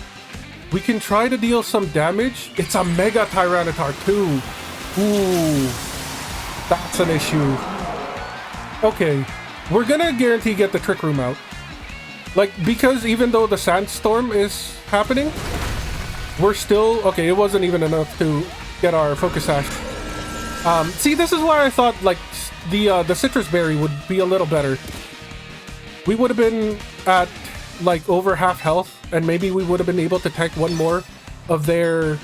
We can try to deal some damage. It's a Mega Tyranitar too. Ooh, that's an issue. Okay, we're gonna guarantee get the Trick Room out. Like, because even though the Sandstorm is happening, we're still... Okay, it wasn't even enough to get our Focus Sash. See, this is why I thought, like, the Citrus Berry would be a little better. We would have been at, like, over half health, and maybe we would have been able to tank one more of their...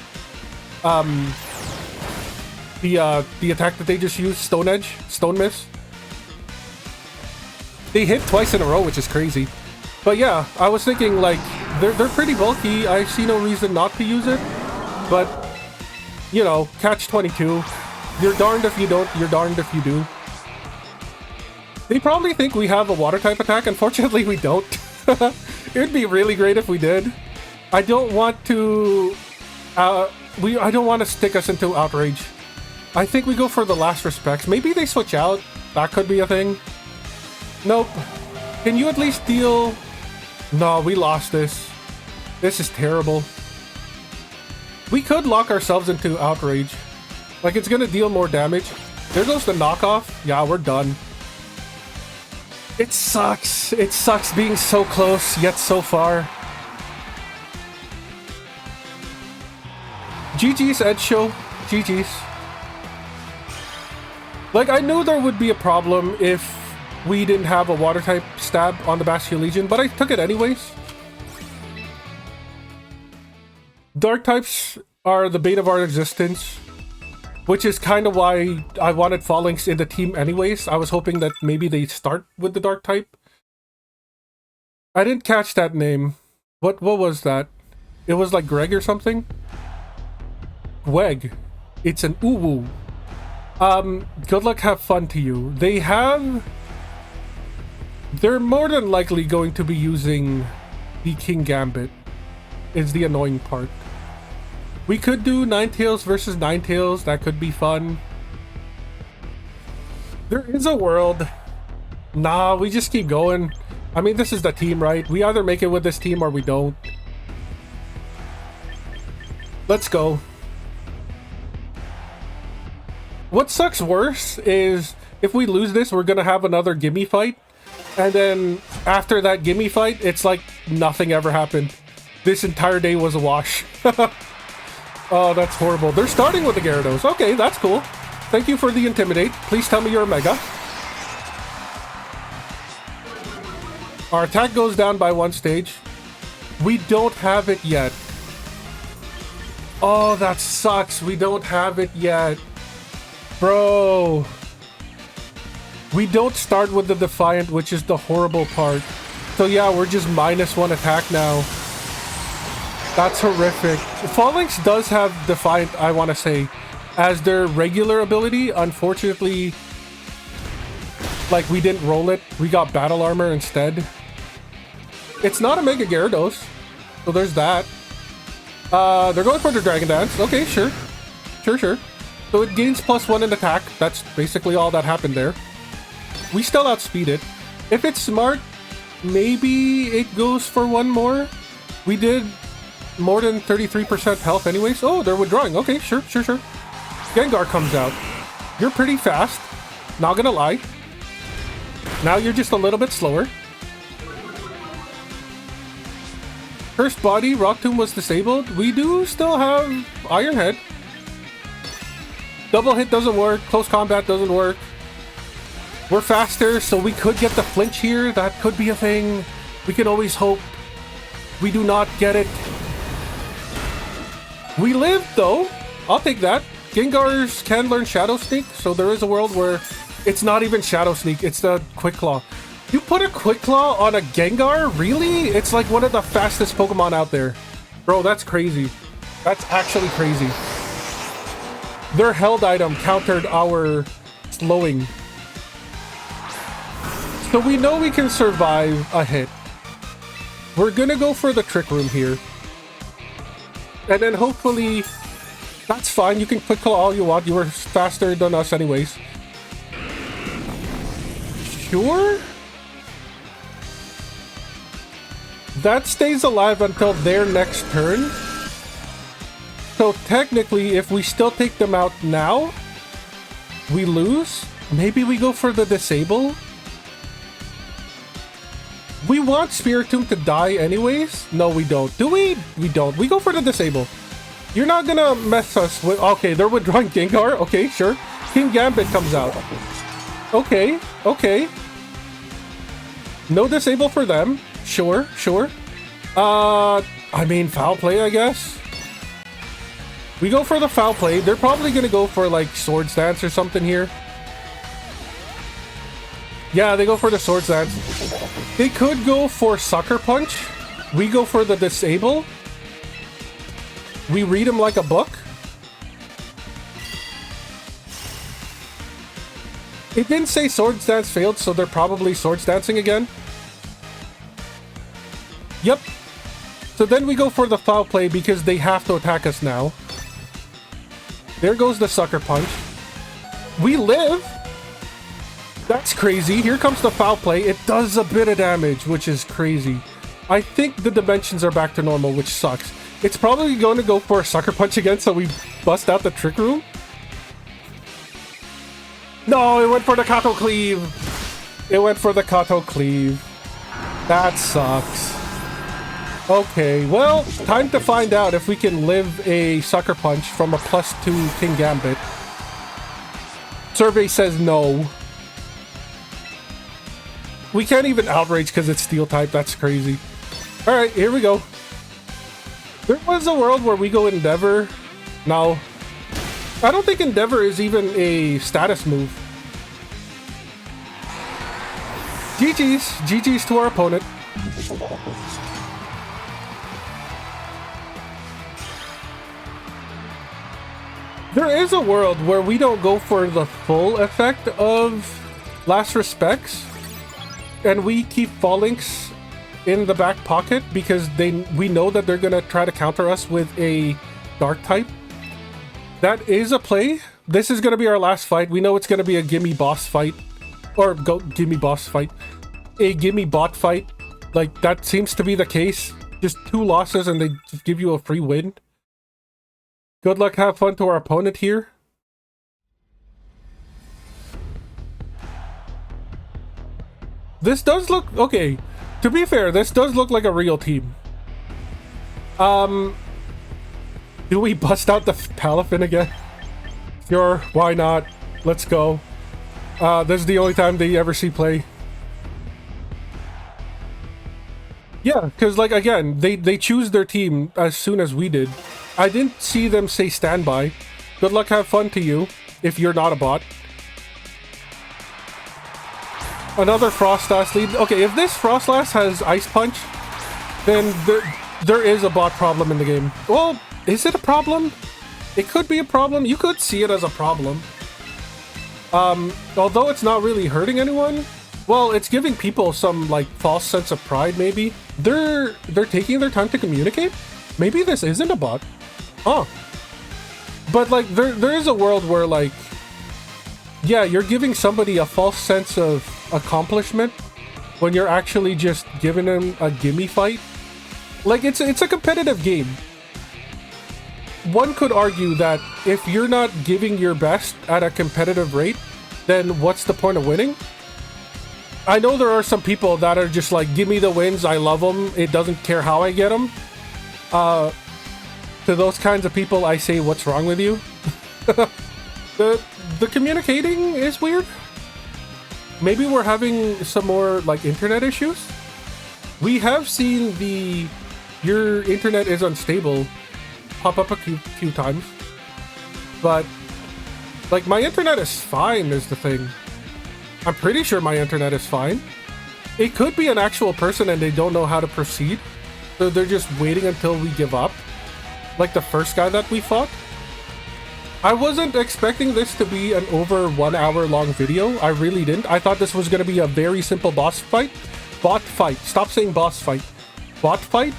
the attack that they just used, Stone Edge, Stone Miss. They hit twice in a row, which is crazy. But yeah, I was thinking, like, they're pretty bulky. I see no reason not to use it. But, you know, catch-22. You're darned if you don't, you're darned if you do. They probably think we have a Water-type attack. Unfortunately, we don't. It'd be really great if we did. I don't want to... I don't want to stick us into Outrage. I think we go for the Last Respects. Maybe they switch out. That could be a thing. Nope. Can you at least deal... No, we lost this. This is terrible. We could lock ourselves into Outrage. Like, it's gonna deal more damage. There goes the knockoff. Yeah, we're done. It sucks. It sucks being so close, yet so far. GG's, Edge Show. GG's. Like, I knew there would be a problem if we didn't have a Water-type stab on the Bastille Legion, but I took it anyways. Dark types are the bane of our existence, which is kind of why I wanted Phalanx in the team anyways. I was hoping that maybe they start with the Dark type. I didn't catch that name. What was that? It was like Greg or something? Gweg. It's an uwu. Good luck, have fun to you. They're more than likely going to be using the King Gambit, is the annoying part. We could do Ninetales versus Ninetales. That could be fun. There is a world. Nah, we just keep going. I mean, this is the team, right? We either make it with this team or we don't. Let's go. What sucks worse is if we lose this, we're gonna have another gimme fight. And then after that gimme fight, it's like nothing ever happened. This entire day was a wash. Oh, that's horrible. They're starting with the Gyarados. Okay, that's cool. Thank you for the Intimidate. Please tell me you're a Mega. Our attack goes down by 1 stage. We don't have it yet. Oh, that sucks. We don't have it yet. Bro. We don't start with the Defiant, which is the horrible part. So yeah, we're just -1 attack now. That's horrific. Phalanx does have Defiant, I want to say, as their regular ability. Unfortunately, like, we didn't roll it. We got Battle Armor instead. It's not a Mega Gyarados, so there's that. They're going for the Dragon Dance. Okay, sure. Sure. So it gains +1 in attack. That's basically all that happened there. We still outspeed it. If it's smart, maybe it goes for 1 more. We did more than 33% health anyways. Oh, they're withdrawing. Okay, sure. Gengar comes out. You're pretty fast. Not gonna lie. Now you're just a little bit slower. First body, Rock Tomb was disabled. We do still have Iron Head. Double hit doesn't work. Close combat doesn't work. We're faster, so we could get the flinch here. That could be a thing. We can always hope. We do not get it. We lived, though. I'll take that. Gengars can learn Shadow Sneak, so there is a world where it's not even Shadow Sneak. It's the Quick Claw. You put a Quick Claw on a Gengar? Really? It's like one of the fastest Pokemon out there. Bro, that's crazy. That's actually crazy. Their held item countered our slowing. So we know we can survive a hit. We're gonna go for the Trick Room here. And then hopefully... That's fine, you can Quick Claw all you want. You were faster than us anyways. Sure? That stays alive until their next turn. So technically, if we still take them out now, we lose. Maybe we go for the Disable. We want Spiritomb to die anyways. No, we don't. Do we? We don't. We go for the Disable. You're not gonna mess us with... Okay, they're withdrawing Gengar. Okay, sure. King Gambit comes out. Okay. No Disable for them. Sure. I mean, Foul Play, I guess. We go for the Foul Play. They're probably gonna go for, like, Swords Dance or something here. Yeah, they go for the Swords Dance. They could go for Sucker Punch. We go for the Disable. We read them like a book. It didn't say Swords Dance failed, so they're probably Swords Dancing again. Yep. So then we go for the Foul Play because they have to attack us now. There goes the Sucker Punch. We live! That's crazy. Here comes the Foul Play. It does a bit of damage, which is crazy. I think the dimensions are back to normal, which sucks. It's probably going to go for a Sucker Punch again, so we bust out the Trick Room. No, it went for the Kato Cleave. It went for the Kato Cleave. That sucks. Okay, well, time to find out if we can live a Sucker Punch from a +2 King Gambit. Survey says no. We can't even Outrage because it's Steel type. That's crazy. Alright, here we go. There was a world where we go Endeavor. No. I don't think Endeavor is even a status move. GG's. GG's to our opponent. There is a world where we don't go for the full effect of Last Respects, and we keep Phalanx in the back pocket because we know that they're gonna try to counter us with a Dark type. That is a play. This is gonna be our last fight. We know it's gonna be a gimme boss fight, or gimme boss fight, a gimme bot fight. Like, that seems to be the case. Just 2 losses and they just give you a free win. Good luck, have fun to our opponent here. This does look... Okay, to be fair, this does look like a real team. Do we bust out the Palafin again? Sure, why not? Let's go. This is the only time they ever see play. Yeah, because like again, they choose their team as soon as we did. I didn't see them say standby. Good luck, have fun to you if you're not a bot. Another Frostlass lead. Okay, if this Frostlass has Ice Punch, then there is a bot problem in the game. Well, is it a problem? It could be a problem. You could see it as a problem. Although it's not really hurting anyone, well, it's giving people some like false sense of pride. Maybe they're taking their time to communicate. Maybe this isn't a bot. Oh, but like there is a world where like, yeah, you're giving somebody a false sense of accomplishment when you're actually just giving them a gimme fight. Like it's a competitive game. One could argue that if you're not giving your best at a competitive rate, then what's the point of winning? I know there are some people that are just like, give me the wins, I love them, it doesn't care how I get them. To those kinds of people, I say, what's wrong with you? The communicating is weird. Maybe we're having some more like internet issues. We have seen the your internet is unstable pop up a few times, but like my internet is fine is the thing. I'm pretty sure my internet is fine. It could be an actual person and they don't know how to proceed, so they're just waiting until we give up, like the first guy that we fought. I wasn't expecting this to be an over 1 hour long video. I really didn't. I thought this was going to be a very simple boss fight. Bot fight. Stop saying boss fight. Bot fight,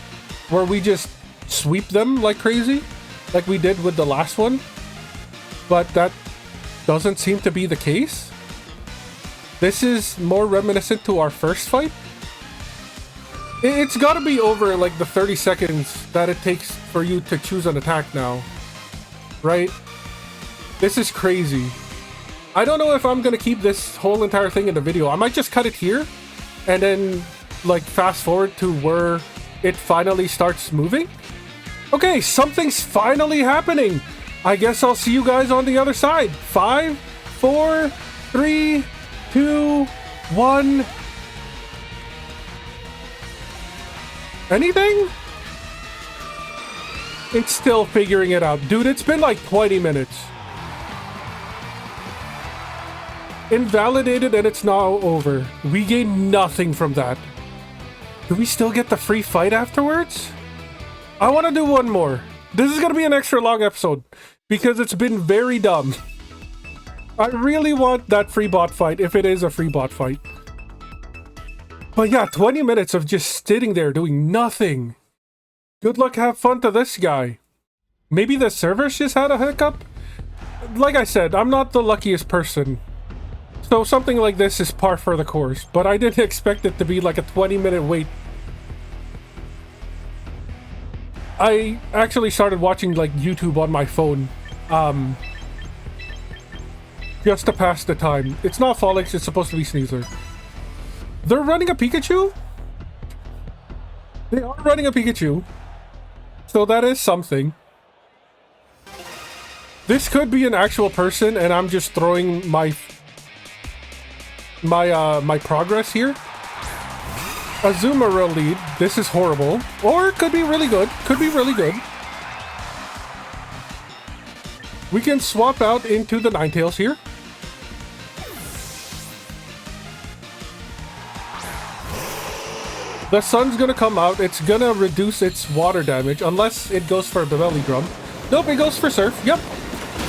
where we just sweep them like crazy, like we did with the last one. But that doesn't seem to be the case. This is more reminiscent to our first fight. It's got to be over like the 30 seconds that it takes for you to choose an attack now, right? This is crazy. I don't know if I'm gonna keep this whole entire thing in the video. I might just cut it here and then like fast forward to where it finally starts moving. Okay, something's finally happening. I guess I'll see you guys on the other side. 5, 4, 3, 2, 1. Anything? It's still figuring it out. Dude, it's been like 20 minutes. Invalidated and it's now over. We gain nothing from that. Do we still get the free fight afterwards? I want to do one more. This is going to be an extra long episode because it's been very dumb. I really want that free bot fight if it is a free bot fight. But yeah, 20 minutes of just sitting there doing nothing. Good luck, have fun to this guy. Maybe the servers just had a hiccup? Like I said, I'm not the luckiest person. So something like this is par for the course, but I didn't expect it to be like a 20-minute wait. I actually started watching like YouTube on my phone, just to pass the time. It's not Folix, it's supposed to be Sneezer. They're running a Pikachu? They are running a Pikachu. So that is something. This could be an actual person and I'm just throwing my progress here. Azumarill lead. This is horrible. Or it could be really good. Could be really good. We can swap out into the Ninetales here. The sun's gonna come out. It's gonna reduce its water damage unless it goes for the belly drum. Nope, it goes for surf. Yep.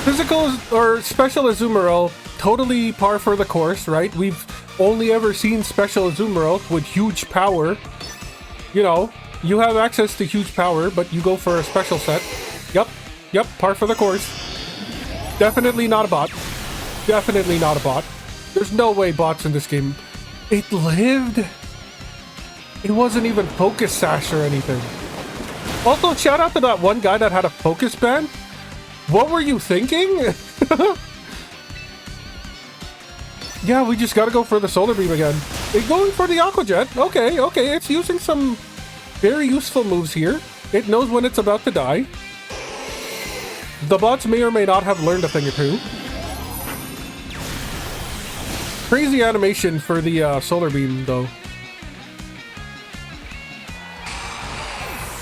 Physical or special Azumarill, totally par for the course, right? We've only ever seen special Azumarill with huge power. You know, you have access to huge power, but you go for a special set. Yep, par for the course. Definitely not a bot. Definitely not a bot. There's no way bots in this game. It lived. It wasn't even Focus Sash or anything. Also, shout out to that one guy that had a Focus Band. What were you thinking? Yeah, we just gotta go for the Solar Beam again. It's going for the Aqua Jet. Okay, it's using some very useful moves here. It knows when it's about to die. The bots may or may not have learned a thing or two. Crazy animation for the Solar Beam, though.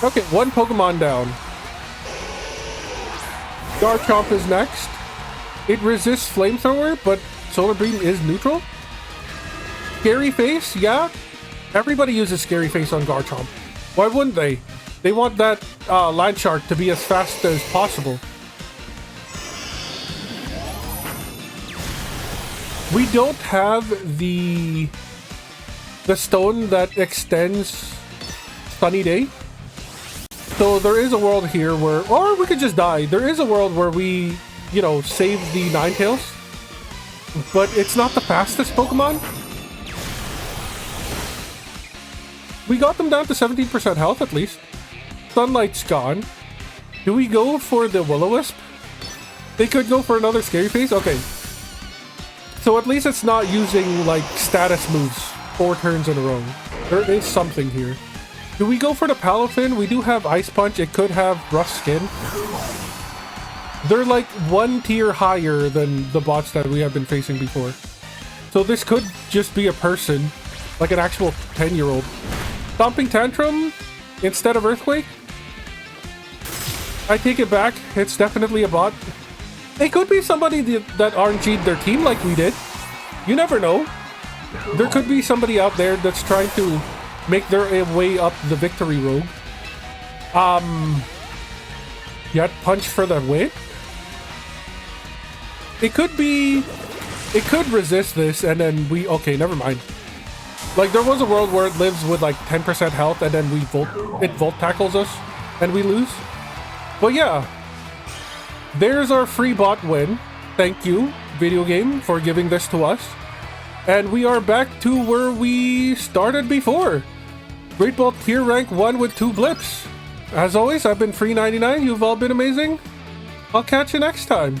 Okay, one Pokemon down. Garchomp is next. It resists Flamethrower, but Solar Beam is neutral. Scary Face, yeah. Everybody uses Scary Face on Garchomp. Why wouldn't they? They want that Land Shark to be as fast as possible. We don't have the stone that extends Sunny Day. So there is a world here where, or we could just die. There is a world where we, you know, save the Ninetales. But it's not the fastest Pokemon. We got them down to 17% health at least. Sunlight's gone. Do we go for the Will-O-Wisp? They could go for another Scary Face? Okay. So at least it's not using, like, status moves 4 turns in a row. There is something here. Do we go for the Palafin? We do have Ice Punch. It could have Rough Skin. They're like 1 tier higher than the bots that we have been facing before. So this could just be a person, like an actual 10-year-old. Stomping Tantrum instead of Earthquake? I take it back. It's definitely a bot. It could be somebody that RNG'd their team like we did. You never know. There could be somebody out there that's trying to make their way up the victory road. Yet punch for the win? It could be... It could resist this and then we... Okay, never mind. Like, there was a world where it lives with like 10% health and then it Volt Tackles us and we lose. But yeah. There's our free bot win. Thank you, video game, for giving this to us. And we are back to where we started before. Great Ball tier rank 1 with 2 blips. As always, I've been Free99. You've all been amazing. I'll catch you next time.